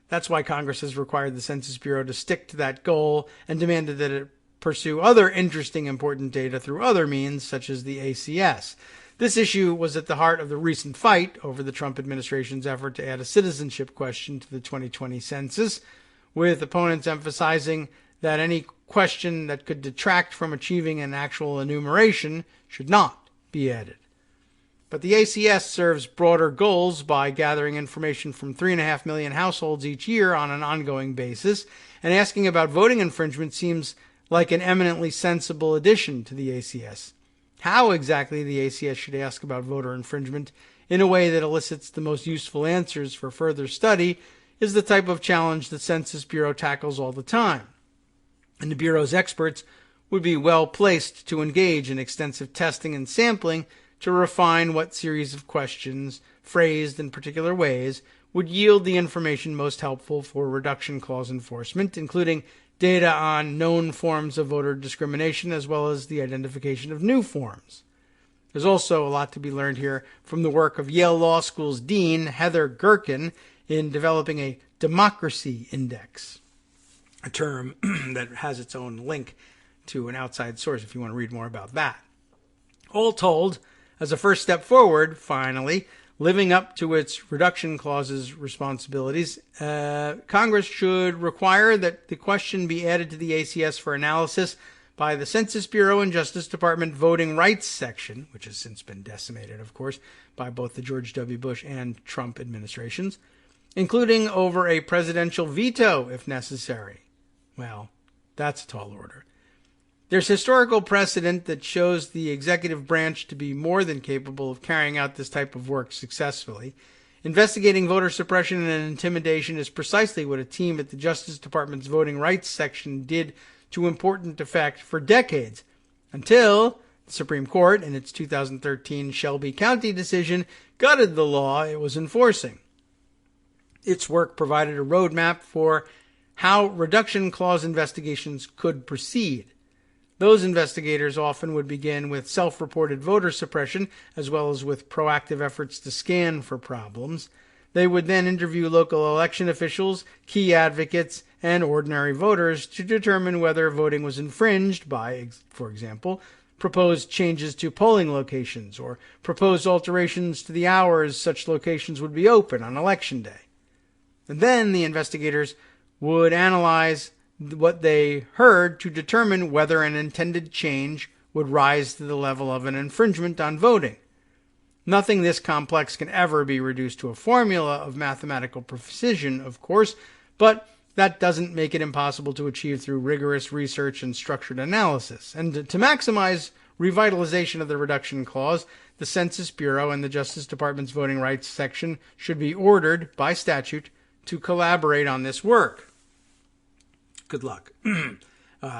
That's why Congress has required the Census Bureau to stick to that goal and demanded that it pursue other interesting, important data through other means, such as the ACS. This issue was at the heart of the recent fight over the Trump administration's effort to add a citizenship question to the 2020 census, with opponents emphasizing that any question that could detract from achieving an actual enumeration should not be added. But the ACS serves broader goals by gathering information from 3.5 million households each year on an ongoing basis, and asking about voting infringement seems like an eminently sensible addition to the ACS. How exactly the ACS should ask about voter infringement in a way that elicits the most useful answers for further study is the type of challenge the Census Bureau tackles all the time. And the Bureau's experts would be well placed to engage in extensive testing and sampling to refine what series of questions, phrased in particular ways, would yield the information most helpful for reduction clause enforcement, including data on known forms of voter discrimination as well as the identification of new forms. There's also a lot to be learned here from the work of Yale Law School's Dean, Heather Gerken, in developing a democracy index, a term that has its own link to an outside source if you want to read more about that. All told, as a first step forward, finally, living up to its reduction clause's responsibilities, Congress should require that the question be added to the ACS for analysis by the Census Bureau and Justice Department Voting Rights Section, which has since been decimated, of course, by both the George W. Bush and Trump administrations, including over a presidential veto if necessary. Well, that's a tall order. There's historical precedent that shows the executive branch to be more than capable of carrying out this type of work successfully. Investigating voter suppression and intimidation is precisely what a team at the Justice Department's Voting Rights Section did to important effect for decades, until the Supreme Court, in its 2013 Shelby County decision, gutted the law it was enforcing. Its work provided a roadmap for how reduction clause investigations could proceed. Those investigators often would begin with self-reported voter suppression, as well as with proactive efforts to scan for problems. They would then interview local election officials, key advocates, and ordinary voters to determine whether voting was infringed by, for example, proposed changes to polling locations or proposed alterations to the hours such locations would be open on Election Day. And then the investigators would analyze what they heard to determine whether an intended change would rise to the level of an infringement on voting. Nothing this complex can ever be reduced to a formula of mathematical precision, of course, but that doesn't make it impossible to achieve through rigorous research and structured analysis. And to maximize revitalization of the reduction clause, the Census Bureau and the Justice Department's Voting Rights Section should be ordered by statute to collaborate on this work. Good luck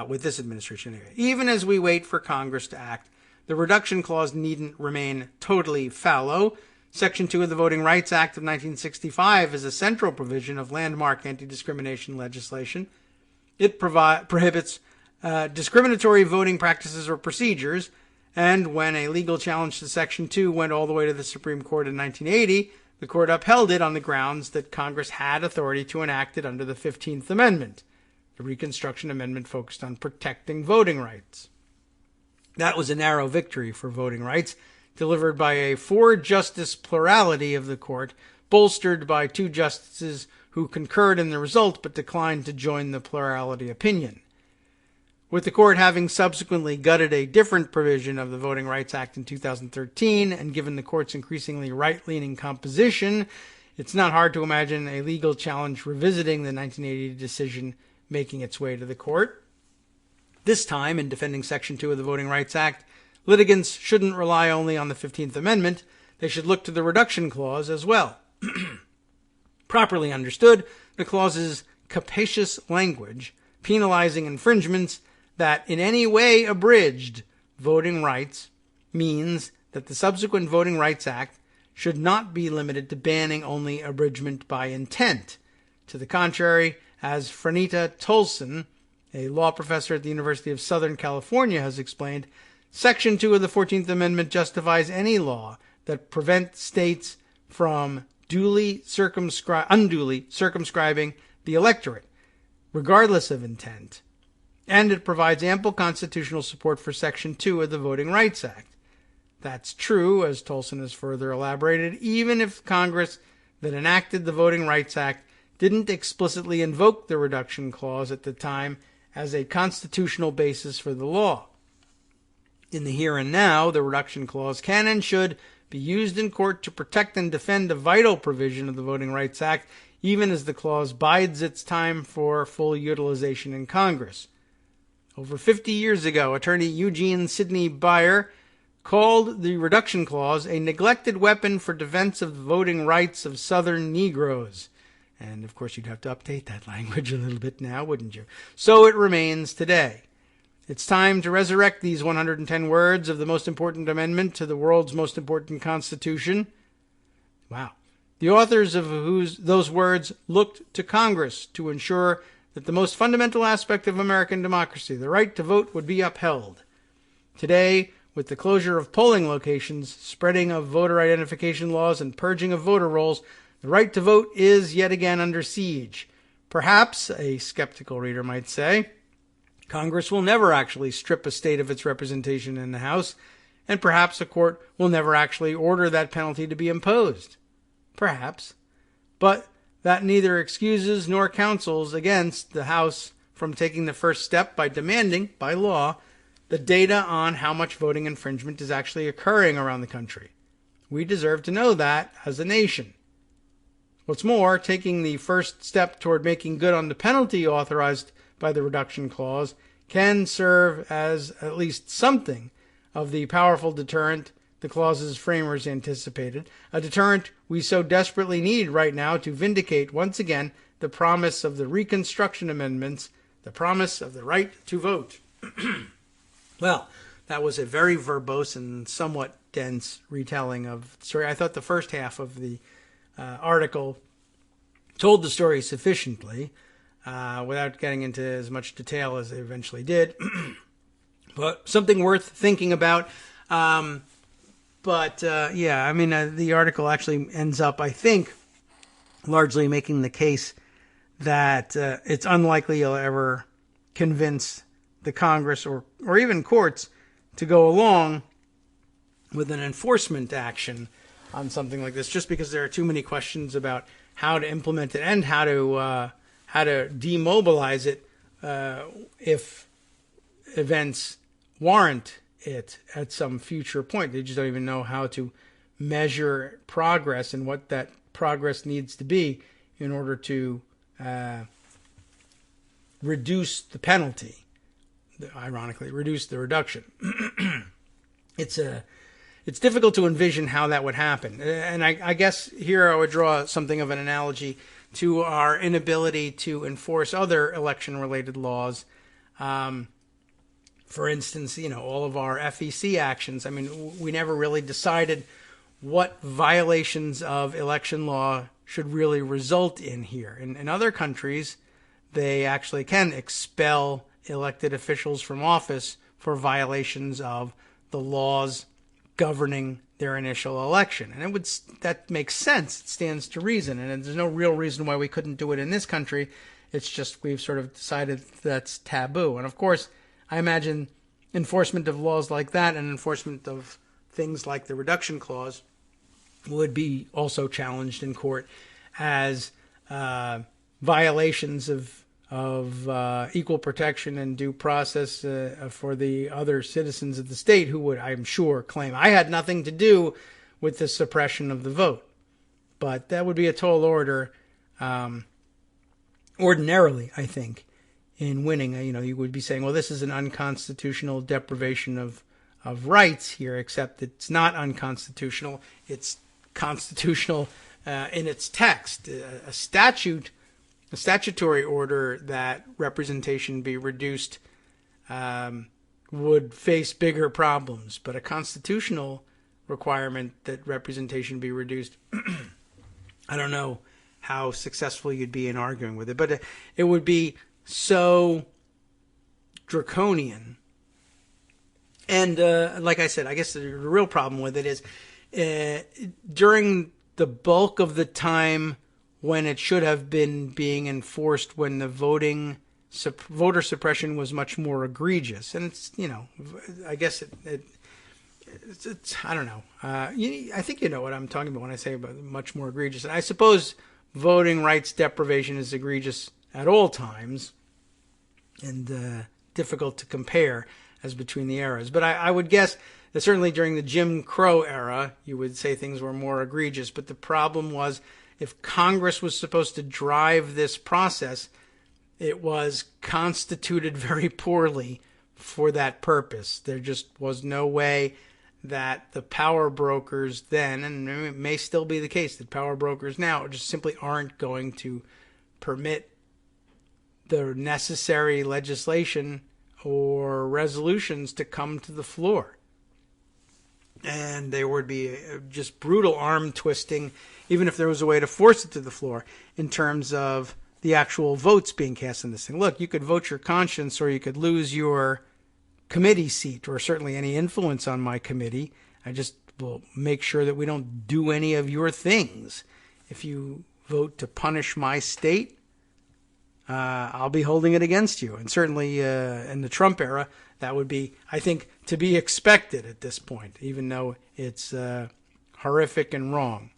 with this administration anyway. Even as we wait for Congress to act, the reduction clause needn't remain totally fallow. Section 2 of the Voting Rights Act of 1965 is a central provision of landmark anti-discrimination legislation. It prohibits discriminatory voting practices or procedures, and when a legal challenge to Section 2 went all the way to the Supreme Court in 1980, the court upheld it on the grounds that Congress had authority to enact it under the 15th Amendment. The Reconstruction Amendment focused on protecting voting rights. That was a narrow victory for voting rights, delivered by a four-justice plurality of the court, bolstered by two justices who concurred in the result but declined to join the plurality opinion. With the court having subsequently gutted a different provision of the Voting Rights Act in 2013, and given the court's increasingly right-leaning composition, it's not hard to imagine a legal challenge revisiting the 1980 decision making its way to the court. This time, in defending Section 2 of the Voting Rights Act, litigants shouldn't rely only on the 15th Amendment. They should look to the reduction clause as well. Properly understood, the clause's capacious language, penalizing infringements that in any way abridged voting rights, means that the subsequent Voting Rights Act should not be limited to banning only abridgment by intent. To the contrary, as Franita Tolson, a law professor at the University of Southern California, has explained, Section 2 of the 14th Amendment justifies any law that prevents states from unduly circumscribing the electorate, regardless of intent. And it provides ample constitutional support for Section 2 of the Voting Rights Act. That's true, as Tolson has further elaborated, even if Congress that enacted the Voting Rights Act didn't explicitly invoke the reduction clause at the time as a constitutional basis for the law. In the here and now, the reduction clause can and should be used in court to protect and defend a vital provision of the Voting Rights Act, even as the clause bides its time for full utilization in Congress. Over 50 years ago, attorney Eugene Sidney Beyer called the reduction clause a neglected weapon for defense of the voting rights of Southern Negroes. And, of course, you'd have to update that language a little bit now, wouldn't you? So it remains today. It's time to resurrect these 110 words of the most important amendment to the world's most important constitution. Wow. The authors of those words looked to Congress to ensure that the most fundamental aspect of American democracy, the right to vote, would be upheld. Today, with the closure of polling locations, spreading of voter identification laws, and purging of voter rolls, the right to vote is yet again under siege. Perhaps, a skeptical reader might say, Congress will never actually strip a state of its representation in the House, and perhaps a court will never actually order that penalty to be imposed. Perhaps. But that neither excuses nor counsels against the House from taking the first step by demanding, by law, the data on how much voting infringement is actually occurring around the country. We deserve to know that as a nation. What's more, taking the first step toward making good on the penalty authorized by the reduction clause can serve as at least something of the powerful deterrent the clause's framers anticipated, a deterrent we so desperately need right now to vindicate once again the promise of the Reconstruction Amendments, the promise of the right to vote. Well, that was a very verbose and somewhat dense retelling of the story. I thought the first half of the article told the story sufficiently without getting into as much detail as they eventually did. But something worth thinking about. The article actually ends up, I think, largely making the case that it's unlikely you'll ever convince the Congress or even courts to go along with an enforcement action on something like this, just because there are too many questions about how to implement it and how to demobilize it if events warrant it at some future point. They just don't even know how to measure progress and what that progress needs to be in order to reduce the penalty. Ironically, reduce the reduction. It's difficult to envision how that would happen. And I guess here I would draw something of an analogy to our inability to enforce other election-related laws. For instance, all of our FEC actions. I mean, we never really decided what violations of election law should really result in here. In other countries, they actually can expel elected officials from office for violations of the laws governing their initial election. And that makes sense. It stands to reason. And there's no real reason why we couldn't do it in this country. It's just we've sort of decided that's taboo. And of course, I imagine enforcement of laws like that and enforcement of things like the reduction clause would be also challenged in court as violations of equal protection and due process for the other citizens of the state who would, I'm sure, claim I had nothing to do with the suppression of the vote. But that would be a tall order, ordinarily, I think, in winning. You would be saying, well, this is an unconstitutional deprivation of rights here, except it's not unconstitutional. It's constitutional in its text. A statutory order that representation be reduced would face bigger problems, but a constitutional requirement that representation be reduced, I don't know how successful you'd be in arguing with it, but it would be so draconian. And like I said, I guess the real problem with it is during the bulk of the time when it should have been being enforced, when the voter suppression was much more egregious. And it's, I guess it's I don't know. I think you know what I'm talking about when I say about much more egregious. And I suppose voting rights deprivation is egregious at all times and difficult to compare as between the eras. But I would guess certainly during the Jim Crow era, you would say things were more egregious. But the problem was, if Congress was supposed to drive this process, it was constituted very poorly for that purpose. There just was no way that the power brokers then, and it may still be the case that power brokers now just simply aren't going to permit the necessary legislation or resolutions to come to the floor. And there would be just brutal arm twisting, even if there was a way to force it to the floor, in terms of the actual votes being cast in this thing. Look, you could vote your conscience, or you could lose your committee seat, or certainly any influence on my committee. I just will make sure that we don't do any of your things. If you vote to punish my state, I'll be holding it against you. And certainly in the Trump era, that would be, I think, to be expected at this point, even though it's horrific and wrong.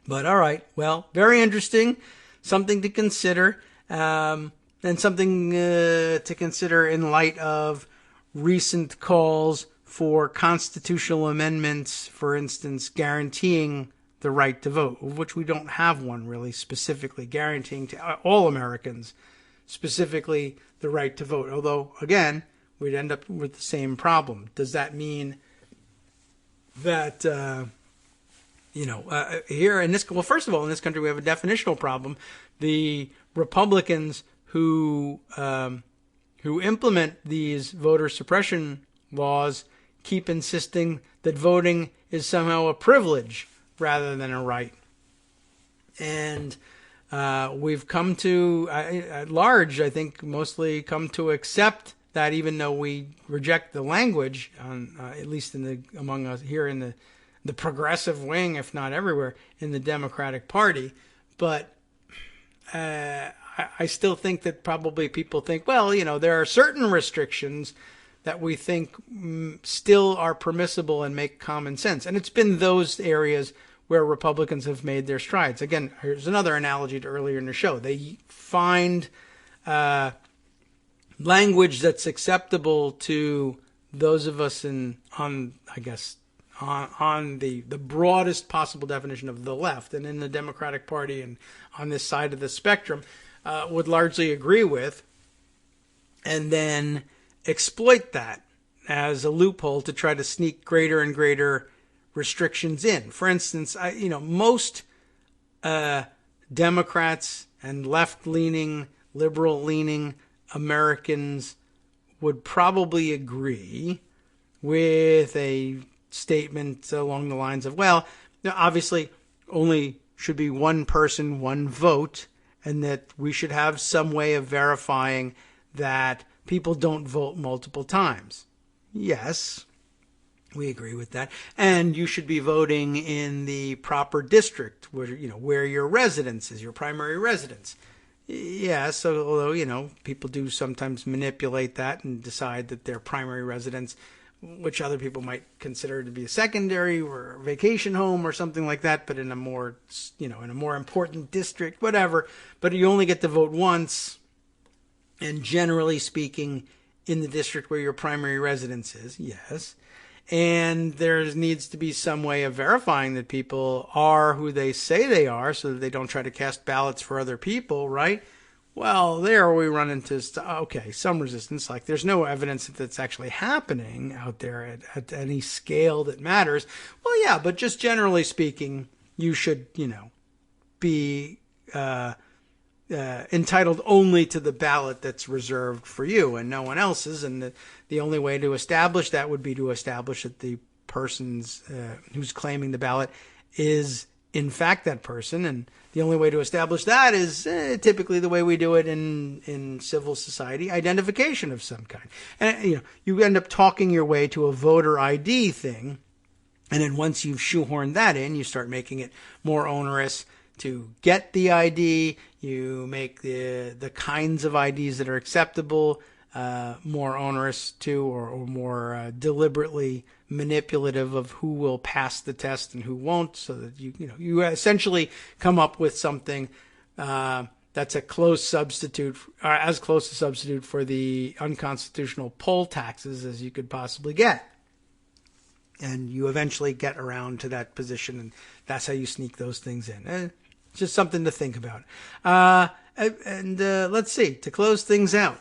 But all right, well, very interesting, something to consider, and something to consider in light of recent calls for constitutional amendments, for instance, guaranteeing the right to vote, of which we don't have one really specifically guaranteeing to all Americans specifically the right to vote. Although, again, we'd end up with the same problem. Does that mean that, here in this, well, first of all, in this country, we have a definitional problem. The Republicans who implement these voter suppression laws keep insisting that voting is somehow a privilege rather than a right. And we've come to, at large, I think, mostly come to accept that, even though we reject the language, at least among us here in the progressive wing, if not everywhere, in the Democratic Party. But I still think that probably people think, well, there are certain restrictions that we think still are permissible and make common sense. And it's been those areas where Republicans have made their strides. Again, here's another analogy to earlier in the show. They find language that's acceptable to those of us on the broadest possible definition of the left, and in the Democratic Party and on this side of the spectrum, would largely agree with, and then exploit that as a loophole to try to sneak greater and greater restrictions in. For instance, most Democrats and left-leaning, liberal-leaning Americans would probably agree with a statement along the lines of, well, obviously only should be one person, one vote, and that we should have some way of verifying that people don't vote multiple times. Yes, we agree with that. And you should be voting in the proper district where your residence is, your primary residence. Yes, so although, people do sometimes manipulate that and decide that their primary residence, which other people might consider to be a secondary or a vacation home or something like that, but in a more, in a more important district, whatever. But you only get to vote once, and generally speaking, in the district where your primary residence is, yes. And there needs to be some way of verifying that people are who they say they are, so that they don't try to cast ballots for other people, right? Well, there we run into, some resistance. Like, there's no evidence that that's actually happening out there at any scale that matters. Well, yeah, but just generally speaking, you should, be entitled only to the ballot that's reserved for you and no one else's. And the only way to establish that would be to establish that the person's who's claiming the ballot is in fact that person. And the only way to establish that is typically the way we do it in civil society, identification of some kind. And you end up talking your way to a voter ID thing. And then once you've shoehorned that in, you start making it more onerous to get the ID. You make the kinds of IDs that are acceptable more onerous too, or more deliberately manipulative of who will pass the test and who won't, so that you essentially come up with something that's a close substitute, or as close a substitute for the unconstitutional poll taxes as you could possibly get. And you eventually get around to that position, and that's how you sneak those things in. Just something to think about. Let's see, to close things out.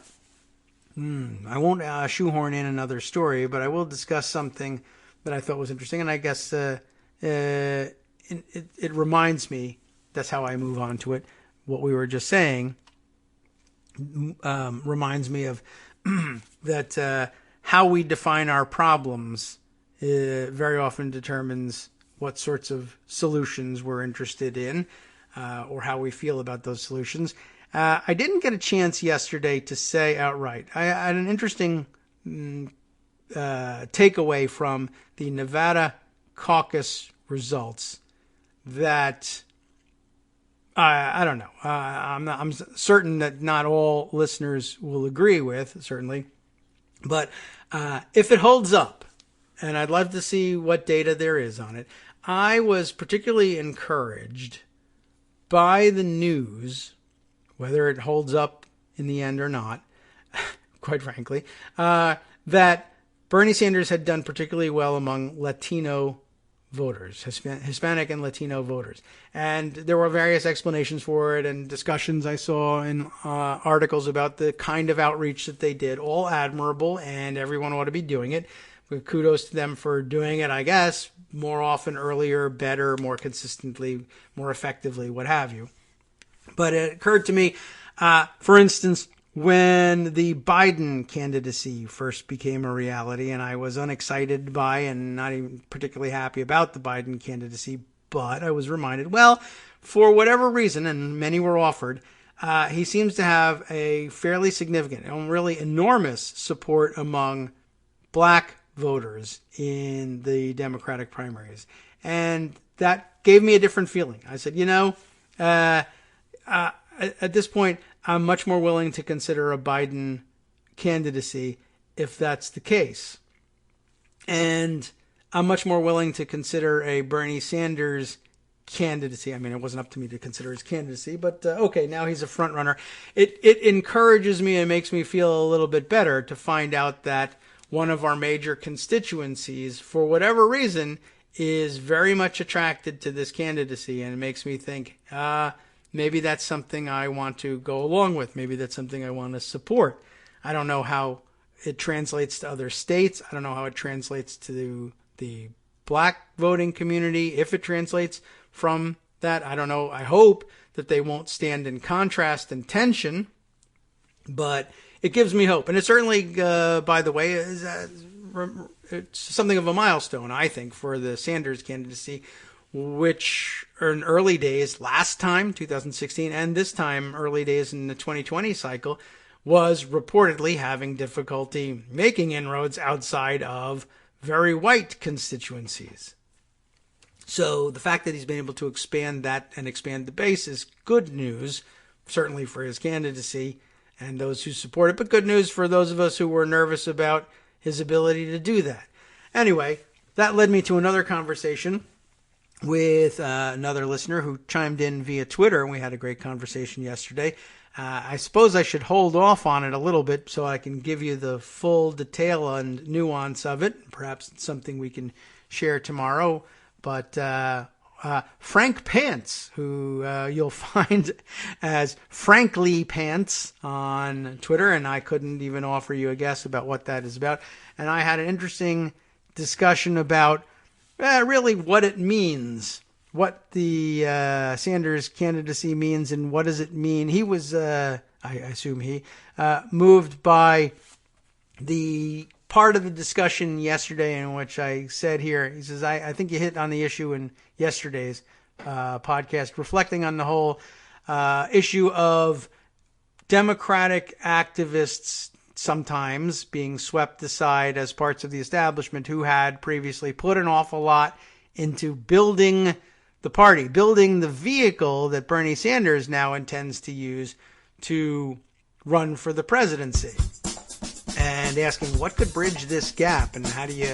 I won't shoehorn in another story, but I will discuss something that I thought was interesting, and I guess it reminds me, that's how I move on to it, what we were just saying reminds me of that how we define our problems very often determines what sorts of solutions we're interested in, or how we feel about those solutions. I didn't get a chance yesterday to say outright. I had an interesting takeaway from the Nevada caucus results that I don't know. I'm certain that not all listeners will agree with, certainly. But if it holds up, and I'd love to see what data there is on it, I was particularly encouraged by the news, whether it holds up in the end or not, quite frankly, that Bernie Sanders had done particularly well among Latino voters, Hispanic and Latino voters. And there were various explanations for it and discussions I saw in articles about the kind of outreach that they did, all admirable, and everyone ought to be doing it. Kudos to them for doing it, I guess, more often, earlier, better, more consistently, more effectively, what have you. But it occurred to me, for instance, when the Biden candidacy first became a reality, and I was unexcited by and not even particularly happy about the Biden candidacy, but I was reminded, well, for whatever reason, and many were offered, he seems to have a fairly significant and really enormous support among black voters in the Democratic primaries. And that gave me a different feeling. I said, at this point, I'm much more willing to consider a Biden candidacy if that's the case. And I'm much more willing to consider a Bernie Sanders candidacy. I mean, it wasn't up to me to consider his candidacy, but okay, now he's a front runner. It encourages me and makes me feel a little bit better to find out that one of our major constituencies, for whatever reason, is very much attracted to this candidacy, and it makes me think, maybe that's something I want to go along with. Maybe that's something I want to support. I don't know how it translates to other states. I don't know how it translates to the black voting community, if it translates from that. I don't know. I hope that they won't stand in contrast and tension, but it gives me hope. And it certainly, by the way, it's something of a milestone, I think, for the Sanders candidacy, which in early days, last time, 2016, and this time, early days in the 2020 cycle, was reportedly having difficulty making inroads outside of very white constituencies. So the fact that he's been able to expand that and expand the base is good news, certainly for his candidacy and those who support it, but good news for those of us who were nervous about his ability to do that. Anyway, that led me to another conversation with another listener who chimed in via Twitter, and we had a great conversation yesterday. I suppose I should hold off on it a little bit so I can give you the full detail and nuance of it. Perhaps it's something we can share tomorrow. But Frank Pants, who you'll find as Frankly Pants on Twitter, and I couldn't even offer you a guess about what that is about. And I had an interesting discussion about really what it means, what the Sanders candidacy means, and what does it mean. He was, I assume moved by the part of the discussion yesterday in which I said here, he says, I think you hit on the issue in yesterday's podcast, reflecting on the whole issue of Democratic activists sometimes being swept aside as parts of the establishment who had previously put an awful lot into building the party, building the vehicle that Bernie Sanders now intends to use to run for the presidency. And asking what could bridge this gap and how do you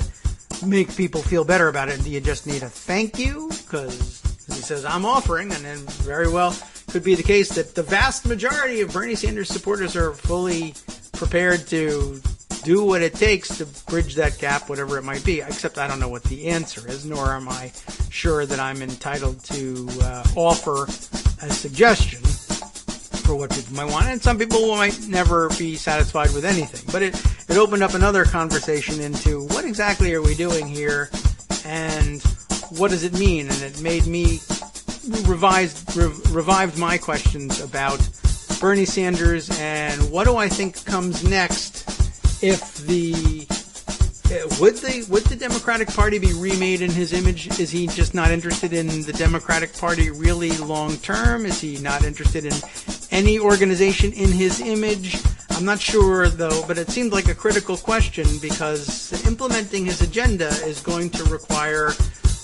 make people feel better about it? And do you just need a thank you? Because he says, I'm offering, and then very well could be the case that the vast majority of Bernie Sanders supporters are fully prepared to do what it takes to bridge that gap, whatever it might be, except I don't know what the answer is, nor am I sure that I'm entitled to offer a suggestion for what people might want, and some people might never be satisfied with anything. But it opened up another conversation into what exactly are we doing here, and what does it mean? And it made me revived my questions about Bernie Sanders and what do I think comes next if would the Democratic Party be remade in his image? Is he just not interested in the Democratic Party really long term? Is he not interested in any organization in his image? I'm not sure, though, but it seemed like a critical question because implementing his agenda is going to require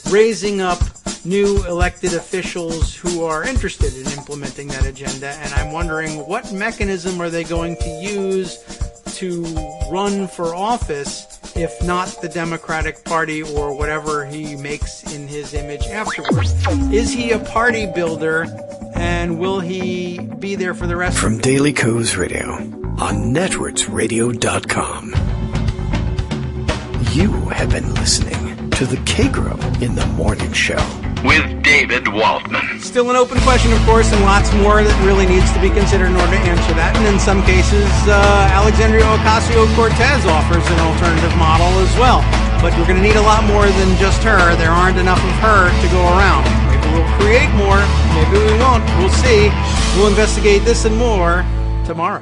raising up new elected officials who are interested in implementing that agenda, and I'm wondering what mechanism are they going to use to run for office if not the Democratic Party or whatever he makes in his image afterwards. Is he a party builder, and will he be there for the rest From of Daily Kos Radio on networksradio.com. You have been listening to the Kagro in the Morning Show with David Waldman. Still an open question, of course, and lots more that really needs to be considered in order to answer that. And in some cases, Alexandria Ocasio-Cortez offers an alternative model as well. But we're going to need a lot more than just her. There aren't enough of her to go around. Maybe we'll create more. Maybe we won't. We'll see. We'll investigate this and more tomorrow.